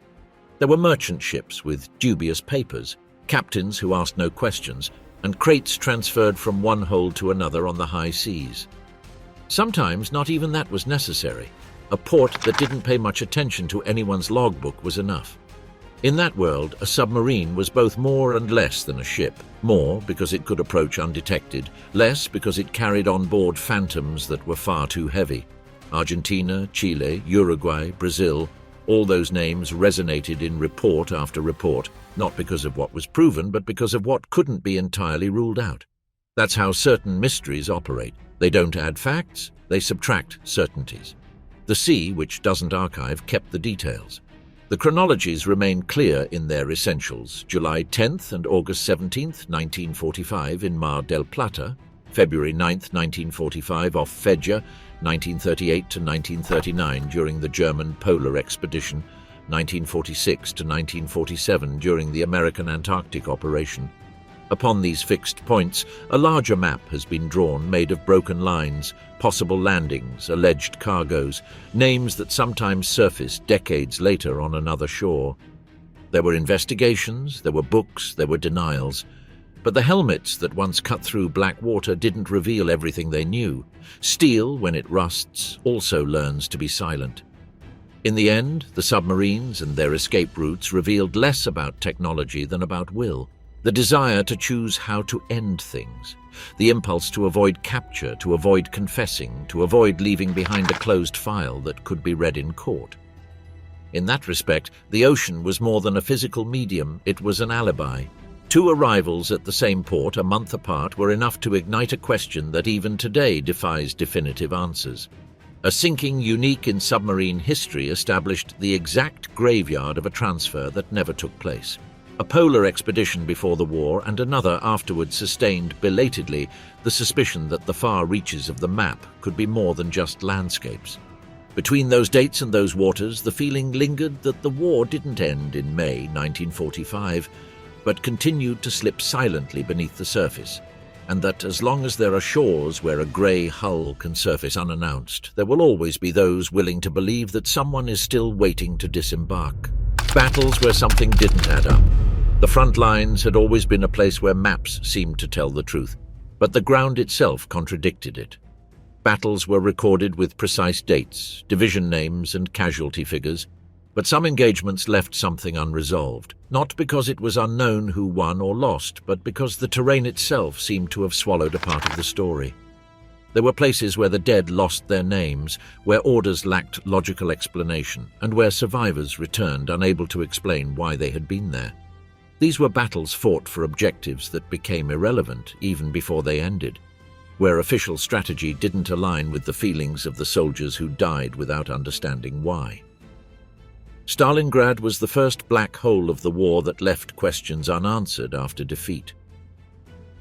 There were merchant ships with dubious papers, captains who asked no questions, and crates transferred from one hold to another on the high seas. Sometimes not even that was necessary. A port that didn't pay much attention to anyone's logbook was enough. In that world, a submarine was both more and less than a ship. More because it could approach undetected, less because it carried on board phantoms that were far too heavy. Argentina, Chile, Uruguay, Brazil, all those names resonated in report after report, not because of what was proven, but because of what couldn't be entirely ruled out. That's how certain mysteries operate. They don't add facts, they subtract certainties. The sea, which doesn't archive, kept the details. The chronologies remain clear in their essentials: July 10th and August 17th, 1945 in Mar del Plata, February 9th, 1945 off Fedja, 1938 to 1939 during the German Polar Expedition, 1946 to 1947 during the American Antarctic operation. Upon these fixed points, a larger map has been drawn made of broken lines, possible landings, alleged cargoes, names that sometimes surface decades later on another shore. There were investigations, there were books, there were denials. But the helmets that once cut through black water didn't reveal everything they knew. Steel, when it rusts, also learns to be silent. In the end, the submarines and their escape routes revealed less about technology than about will. The desire to choose how to end things. The impulse to avoid capture, to avoid confessing, to avoid leaving behind a closed file that could be read in court. In that respect, the ocean was more than a physical medium, it was an alibi. 2 arrivals at the same port a month apart were enough to ignite a question that even today defies definitive answers. A sinking unique in submarine history established the exact graveyard of a transfer that never took place. A polar expedition before the war and another afterward sustained belatedly the suspicion that the far reaches of the map could be more than just landscapes. Between those dates and those waters, the feeling lingered that the war didn't end in May 1945, but continued to slip silently beneath the surface, and that as long as there are shores where a grey hull can surface unannounced, there will always be those willing to believe that someone is still waiting to disembark. Battles where something didn't add up. The front lines had always been a place where maps seemed to tell the truth, but the ground itself contradicted it. Battles were recorded with precise dates, division names, and casualty figures, but some engagements left something unresolved, not because it was unknown who won or lost, but because the terrain itself seemed to have swallowed a part of the story. There were places where the dead lost their names, where orders lacked logical explanation, and where survivors returned unable to explain why they had been there. These were battles fought for objectives that became irrelevant even before they ended, where official strategy didn't align with the feelings of the soldiers who died without understanding why. Stalingrad was the first black hole of the war that left questions unanswered after defeat.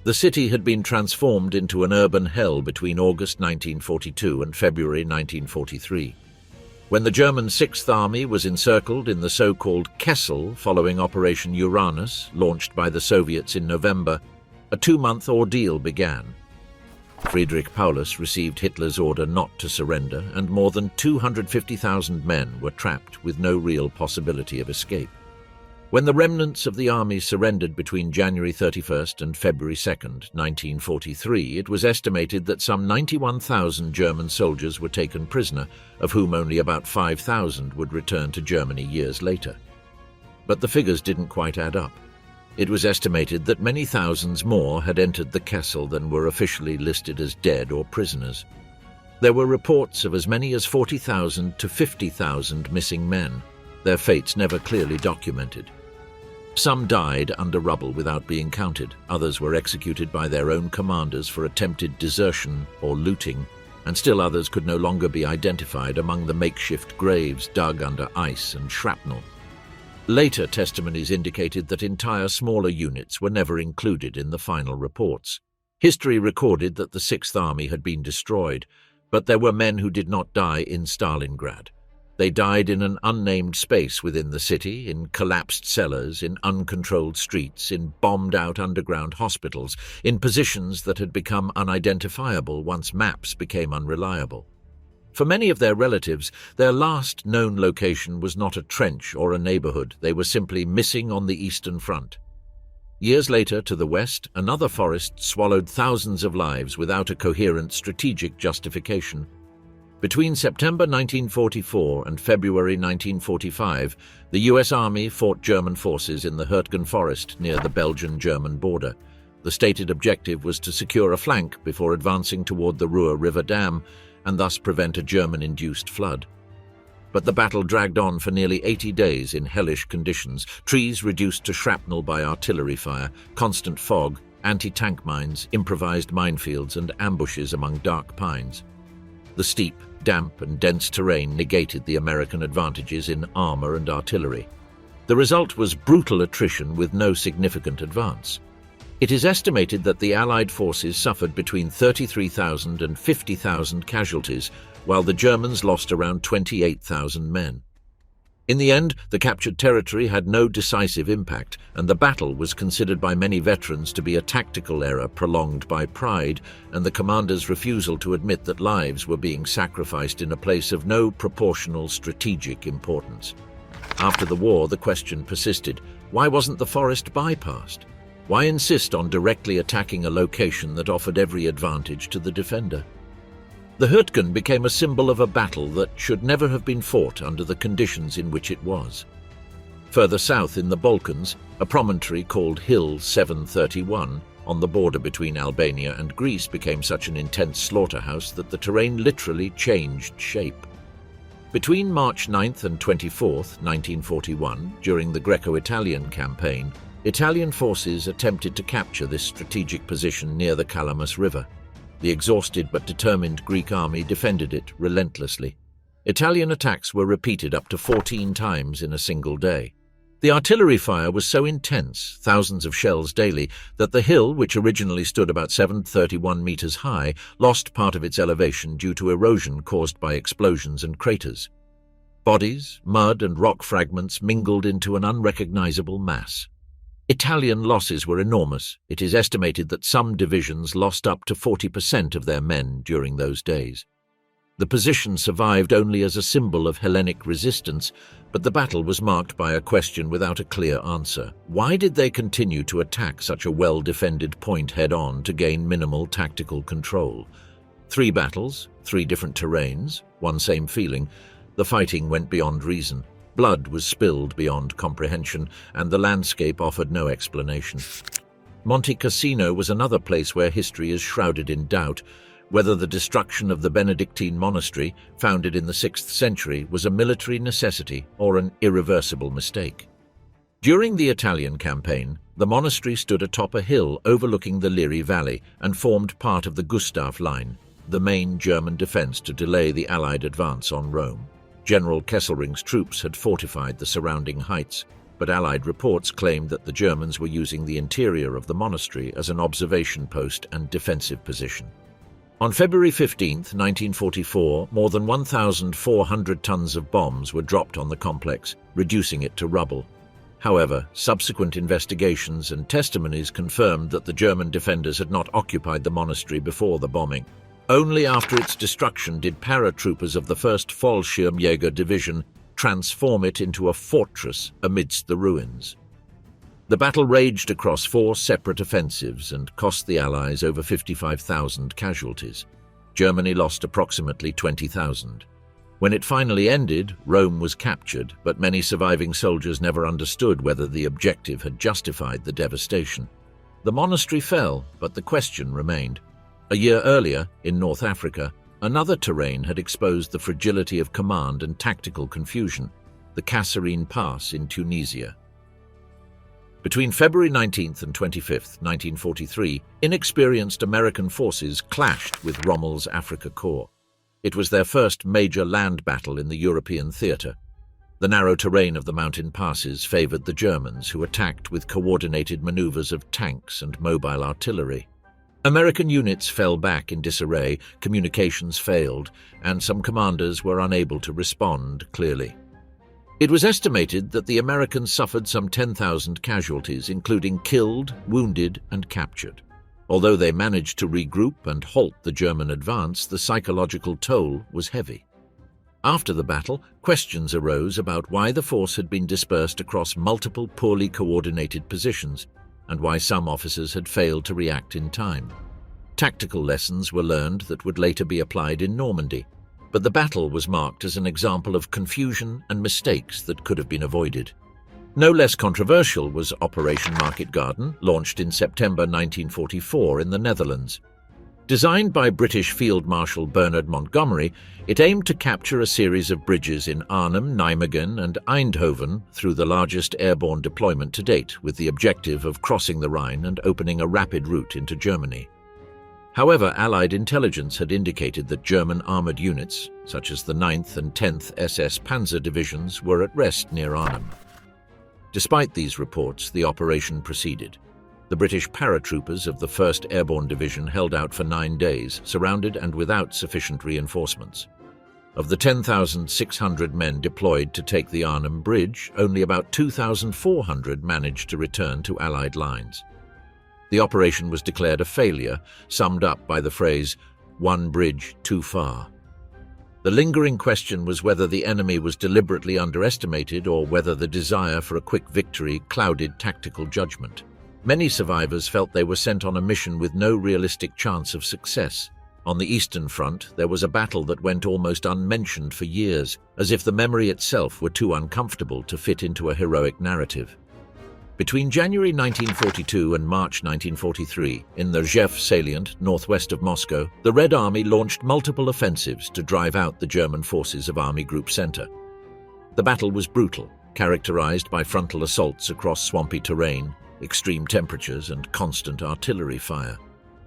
The city had been transformed into an urban hell between August 1942 and February 1943. When the German Sixth Army was encircled in the so-called Kessel following Operation Uranus, launched by the Soviets in November, a 2-month ordeal began. Friedrich Paulus received Hitler's order not to surrender, and more than 250,000 men were trapped with no real possibility of escape. When the remnants of the army surrendered between January 31st and February 2nd, 1943, it was estimated that some 91,000 German soldiers were taken prisoner, of whom only about 5,000 would return to Germany years later. But the figures didn't quite add up. It was estimated that many thousands more had entered the Kessel than were officially listed as dead or prisoners. There were reports of as many as 40,000 to 50,000 missing men, their fates never clearly documented. Some died under rubble without being counted, others were executed by their own commanders for attempted desertion or looting, and still others could no longer be identified among the makeshift graves dug under ice and shrapnel. Later testimonies indicated that entire smaller units were never included in the final reports. History recorded that the Sixth Army had been destroyed, but there were men who did not die in Stalingrad. They died in an unnamed space within the city, in collapsed cellars, in uncontrolled streets, in bombed-out underground hospitals, in positions that had become unidentifiable once maps became unreliable. For many of their relatives, their last known location was not a trench or a neighborhood. They were simply missing on the Eastern Front. Years later, to the west, another forest swallowed thousands of lives without a coherent strategic justification. Between September 1944 and February 1945, the US Army fought German forces in the Hürtgen Forest near the Belgian-German border. The stated objective was to secure a flank before advancing toward the Ruhr River Dam, and thus prevent a German-induced flood. But the battle dragged on for nearly 80 days in hellish conditions, trees reduced to shrapnel by artillery fire, constant fog, anti-tank mines, improvised minefields, and ambushes among dark pines. The steep, damp, and dense terrain negated the American advantages in armor and artillery. The result was brutal attrition with no significant advance. It is estimated that the Allied forces suffered between 33,000 and 50,000 casualties, while the Germans lost around 28,000 men. In the end, the captured territory had no decisive impact, and the battle was considered by many veterans to be a tactical error prolonged by pride and the commander's refusal to admit that lives were being sacrificed in a place of no proportional strategic importance. After the war, the question persisted: why wasn't the forest bypassed? Why insist on directly attacking a location that offered every advantage to the defender? The Hürtgen became a symbol of a battle that should never have been fought under the conditions in which it was. Further south in the Balkans, a promontory called Hill 731 on the border between Albania and Greece became such an intense slaughterhouse that the terrain literally changed shape. Between March 9th and 24th, 1941, during the Greco-Italian campaign, Italian forces attempted to capture this strategic position near the Calamus River. The exhausted but determined Greek army defended it relentlessly. Italian attacks were repeated up to 14 times in a single day. The artillery fire was so intense, thousands of shells daily, that the hill, which originally stood about 731 meters high, lost part of its elevation due to erosion caused by explosions and craters. Bodies, mud, and rock fragments mingled into an unrecognizable mass. Italian losses were enormous. It is estimated that some divisions lost up to 40% of their men during those days. The position survived only as a symbol of Hellenic resistance, but the battle was marked by a question without a clear answer. Why did they continue to attack such a well-defended point head-on to gain minimal tactical control? 3 battles, 3 different terrains, one same feeling. The fighting went beyond reason. Blood was spilled beyond comprehension, and the landscape offered no explanation. Monte Cassino was another place where history is shrouded in doubt, whether the destruction of the Benedictine monastery, founded in the 6th century, was a military necessity or an irreversible mistake. During the Italian campaign, the monastery stood atop a hill overlooking the Liri Valley and formed part of the Gustav Line, the main German defense to delay the Allied advance on Rome. General Kesselring's troops had fortified the surrounding heights, but Allied reports claimed that the Germans were using the interior of the monastery as an observation post and defensive position. On February 15, 1944, more than 1,400 tons of bombs were dropped on the complex, reducing it to rubble. However, subsequent investigations and testimonies confirmed that the German defenders had not occupied the monastery before the bombing. Only after its destruction did paratroopers of the 1st Fallschirmjäger Division transform it into a fortress amidst the ruins. The battle raged across 4 separate offensives and cost the Allies over 55,000 casualties. Germany lost approximately 20,000. When it finally ended, Rome was captured, but many surviving soldiers never understood whether the objective had justified the devastation. The monastery fell, but the question remained. A year earlier, in North Africa, another terrain had exposed the fragility of command and tactical confusion, the Kasserine Pass in Tunisia. Between February 19th and 25th, 1943, inexperienced American forces clashed with Rommel's Afrika Korps. It was their first major land battle in the European theatre. The narrow terrain of the mountain passes favored the Germans, who attacked with coordinated maneuvers of tanks and mobile artillery. American units fell back in disarray, communications failed, and some commanders were unable to respond clearly. It was estimated that the Americans suffered some 10,000 casualties, including killed, wounded, and captured. Although they managed to regroup and halt the German advance, the psychological toll was heavy. After the battle, questions arose about why the force had been dispersed across multiple poorly coordinated positions, and why some officers had failed to react in time. Tactical lessons were learned that would later be applied in Normandy, but the battle was marked as an example of confusion and mistakes that could have been avoided. No less controversial was Operation Market Garden, launched in September 1944 in the Netherlands. Designed by British Field Marshal Bernard Montgomery, it aimed to capture a series of bridges in Arnhem, Nijmegen and Eindhoven through the largest airborne deployment to date, with the objective of crossing the Rhine and opening a rapid route into Germany. However, Allied intelligence had indicated that German armoured units, such as the 9th and 10th SS Panzer Divisions, were at rest near Arnhem. Despite these reports, the operation proceeded. The British paratroopers of the 1st Airborne Division held out for 9 days, surrounded and without sufficient reinforcements. Of the 10,600 men deployed to take the Arnhem Bridge, only about 2,400 managed to return to Allied lines. The operation was declared a failure, summed up by the phrase, "one bridge too far." The lingering question was whether the enemy was deliberately underestimated or whether the desire for a quick victory clouded tactical judgment. Many survivors felt they were sent on a mission with no realistic chance of success. On the Eastern Front, there was a battle that went almost unmentioned for years, as if the memory itself were too uncomfortable to fit into a heroic narrative. Between January 1942 and March 1943, in the Rzhev salient northwest of Moscow, the Red Army launched multiple offensives to drive out the German forces of Army Group Center. The battle was brutal, characterized by frontal assaults across swampy terrain, extreme temperatures, and constant artillery fire.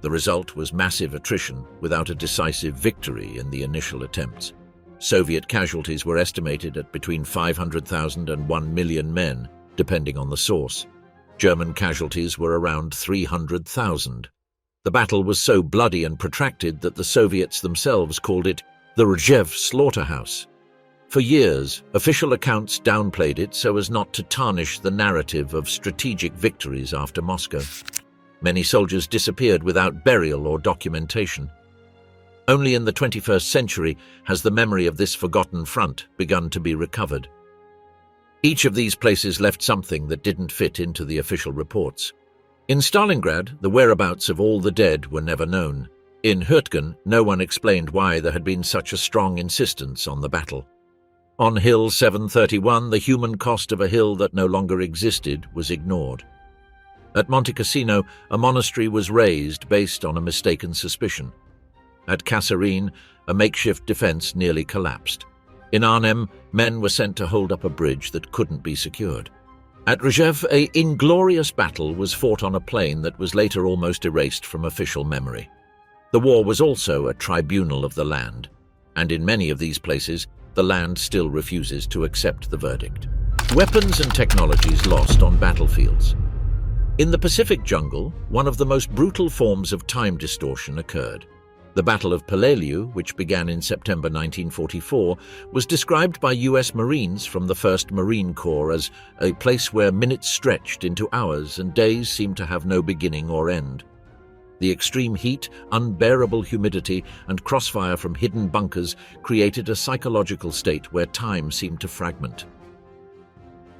The result was massive attrition without a decisive victory in the initial attempts. Soviet casualties were estimated at between 500,000 and 1 million men, depending on the source. German casualties were around 300,000. The battle was so bloody and protracted that the Soviets themselves called it the Rzhev slaughterhouse. For years, official accounts downplayed it so as not to tarnish the narrative of strategic victories after Moscow. Many soldiers disappeared without burial or documentation. Only in the 21st century has the memory of this forgotten front begun to be recovered. Each of these places left something that didn't fit into the official reports. In Stalingrad, the whereabouts of all the dead were never known. In Hürtgen, no one explained why there had been such a strong insistence on the battle. On Hill 731, the human cost of a hill that no longer existed was ignored. At Monte Cassino, a monastery was raised based on a mistaken suspicion. At Kasserine, a makeshift defense nearly collapsed. In Arnhem, men were sent to hold up a bridge that couldn't be secured. At Rzhev, an inglorious battle was fought on a plain that was later almost erased from official memory. The war was also a tribunal of the land, and in many of these places, the land still refuses to accept the verdict. Weapons and technologies lost on battlefields. In the Pacific jungle, one of the most brutal forms of time distortion occurred. The Battle of Peleliu, which began in September 1944, was described by US Marines from the 1st Marine Corps as a place where minutes stretched into hours and days seemed to have no beginning or end. The extreme heat, unbearable humidity, and crossfire from hidden bunkers created a psychological state where time seemed to fragment.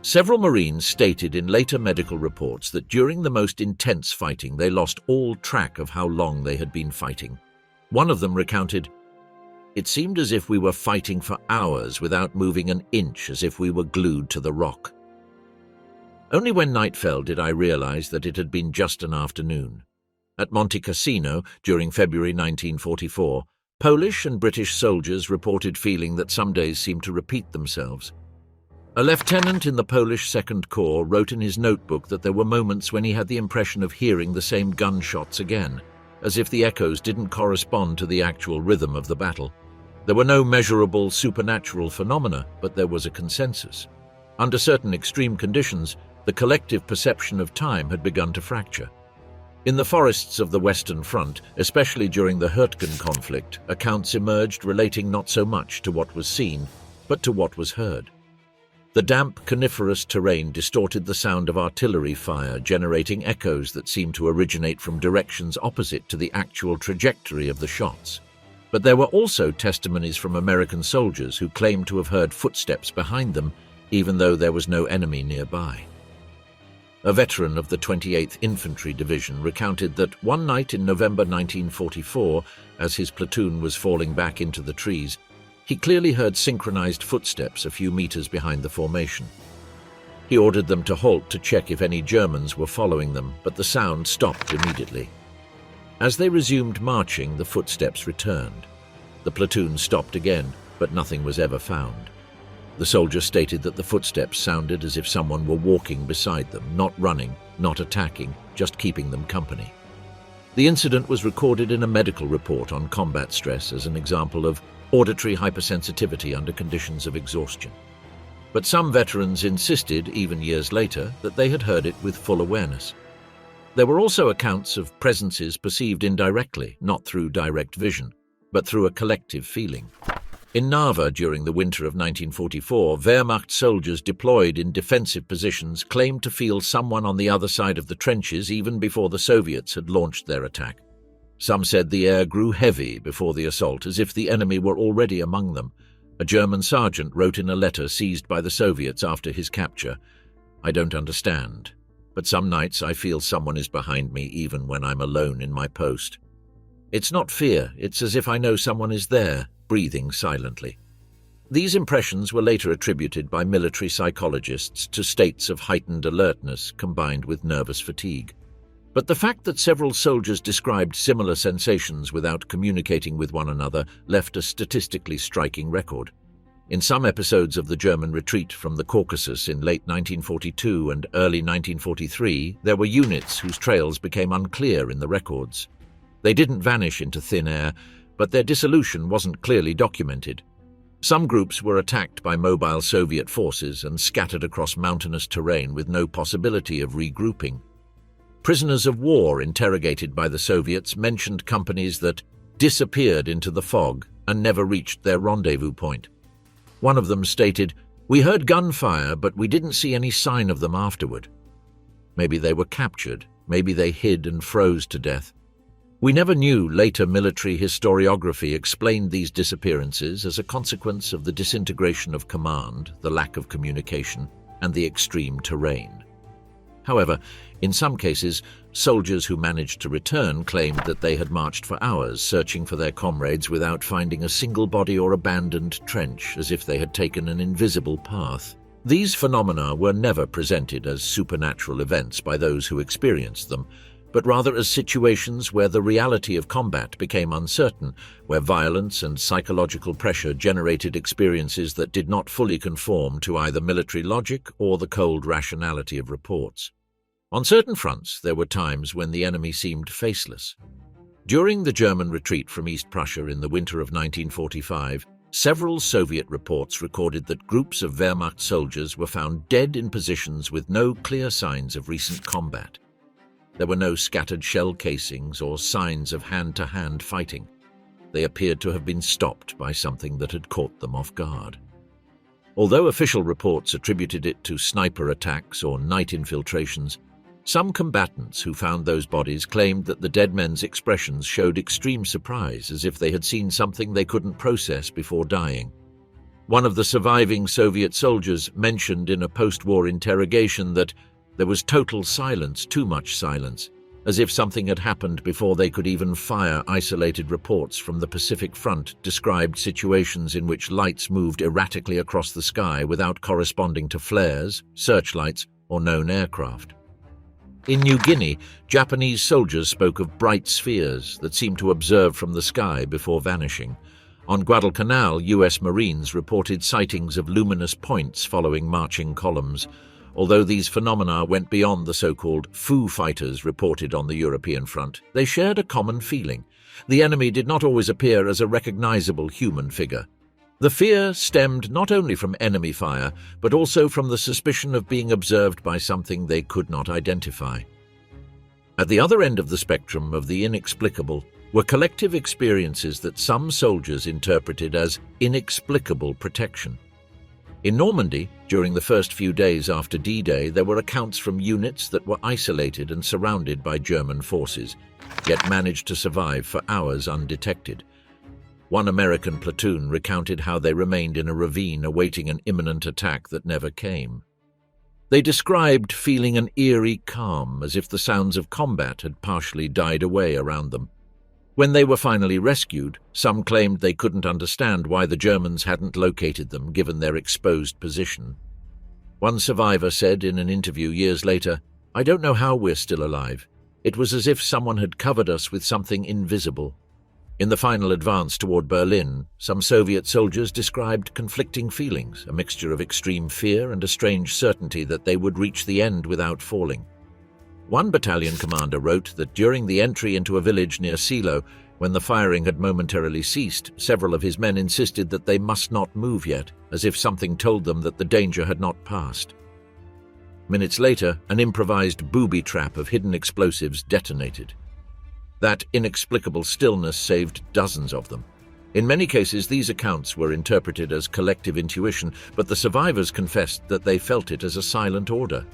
Several Marines stated in later medical reports that during the most intense fighting they lost all track of how long they had been fighting. One of them recounted, "It seemed as if we were fighting for hours without moving an inch, as if we were glued to the rock." Only when night fell did I realize that it had been just an afternoon. At Monte Cassino, during February 1944, Polish and British soldiers reported feeling that some days seemed to repeat themselves. A lieutenant in the Polish Second Corps wrote in his notebook that there were moments when he had the impression of hearing the same gunshots again, as if the echoes didn't correspond to the actual rhythm of the battle. There were no measurable supernatural phenomena, but there was a consensus. Under certain extreme conditions, the collective perception of time had begun to fracture. In the forests of the Western Front, especially during the Hürtgen conflict, accounts emerged relating not so much to what was seen, but to what was heard. The damp, coniferous terrain distorted the sound of artillery fire, generating echoes that seemed to originate from directions opposite to the actual trajectory of the shots. But there were also testimonies from American soldiers who claimed to have heard footsteps behind them, even though there was no enemy nearby. A veteran of the 28th Infantry Division recounted that one night in November 1944, as his platoon was falling back into the trees, he clearly heard synchronized footsteps a few meters behind the formation. He ordered them to halt to check if any Germans were following them, but the sound stopped immediately. As they resumed marching, the footsteps returned. The platoon stopped again, but nothing was ever found. The soldier stated that the footsteps sounded as if someone were walking beside them, not running, not attacking, just keeping them company. The incident was recorded in a medical report on combat stress as an example of auditory hypersensitivity under conditions of exhaustion. But some veterans insisted, even years later, that they had heard it with full awareness. There were also accounts of presences perceived indirectly, not through direct vision, but through a collective feeling. In Narva during the winter of 1944, Wehrmacht soldiers deployed in defensive positions claimed to feel someone on the other side of the trenches even before the Soviets had launched their attack. Some said the air grew heavy before the assault, as if the enemy were already among them. A German sergeant wrote in a letter seized by the Soviets after his capture, "I don't understand, but some nights I feel someone is behind me even when I'm alone in my post. It's not fear, it's as if I know someone is there, breathing silently." These impressions were later attributed by military psychologists to states of heightened alertness combined with nervous fatigue. But the fact that several soldiers described similar sensations without communicating with one another left a statistically striking record. In some episodes of the German retreat from the Caucasus in late 1942 and early 1943, there were units whose trails became unclear in the records. They didn't vanish into thin air, but their dissolution wasn't clearly documented. Some groups were attacked by mobile Soviet forces and scattered across mountainous terrain with no possibility of regrouping. Prisoners of war interrogated by the Soviets mentioned companies that disappeared into the fog and never reached their rendezvous point. One of them stated, "We heard gunfire, but we didn't see any sign of them afterward." Maybe they were captured, maybe they hid and froze to death. We never knew. Later military historiography explained these disappearances as a consequence of the disintegration of command, the lack of communication, and the extreme terrain. However, in some cases, soldiers who managed to return claimed that they had marched for hours searching for their comrades without finding a single body or abandoned trench, as if they had taken an invisible path. These phenomena were never presented as supernatural events by those who experienced them, but rather as situations where the reality of combat became uncertain, where violence and psychological pressure generated experiences that did not fully conform to either military logic or the cold rationality of reports. On certain fronts, there were times when the enemy seemed faceless. During the German retreat from East Prussia in the winter of 1945, several Soviet reports recorded that groups of Wehrmacht soldiers were found dead in positions with no clear signs of recent combat. There were no scattered shell casings or signs of hand-to-hand fighting. They appeared to have been stopped by something that had caught them off guard. Although official reports attributed it to sniper attacks or night infiltrations, some combatants who found those bodies claimed that the dead men's expressions showed extreme surprise, as if they had seen something they couldn't process before dying. One of the surviving Soviet soldiers mentioned in a post-war interrogation that there was total silence, too much silence, as if something had happened before they could even fire. Isolated reports from the Pacific Front described situations in which lights moved erratically across the sky without corresponding to flares, searchlights, or known aircraft. In New Guinea, Japanese soldiers spoke of bright spheres that seemed to observe from the sky before vanishing. On Guadalcanal, US Marines reported sightings of luminous points following marching columns. Although these phenomena went beyond the so-called Foo Fighters reported on the European front, they shared a common feeling. The enemy did not always appear as a recognizable human figure. The fear stemmed not only from enemy fire, but also from the suspicion of being observed by something they could not identify. At the other end of the spectrum of the inexplicable were collective experiences that some soldiers interpreted as inexplicable protection. In Normandy, during the first few days after D-Day, there were accounts from units that were isolated and surrounded by German forces, yet managed to survive for hours undetected. One American platoon recounted how they remained in a ravine awaiting an imminent attack that never came. They described feeling an eerie calm, as if the sounds of combat had partially died away around them. When they were finally rescued, some claimed they couldn't understand why the Germans hadn't located them given their exposed position. One survivor said in an interview years later, "I don't know how we're still alive. It was as if someone had covered us with something invisible." In the final advance toward Berlin, some Soviet soldiers described conflicting feelings, a mixture of extreme fear and a strange certainty that they would reach the end without falling. One battalion commander wrote that during the entry into a village near Silo, when the firing had momentarily ceased, several of his men insisted that they must not move yet, as if something told them that the danger had not passed. Minutes later, an improvised booby trap of hidden explosives detonated. That inexplicable stillness saved dozens of them. In many cases, these accounts were interpreted as collective intuition, but the survivors confessed that they felt it as a silent order,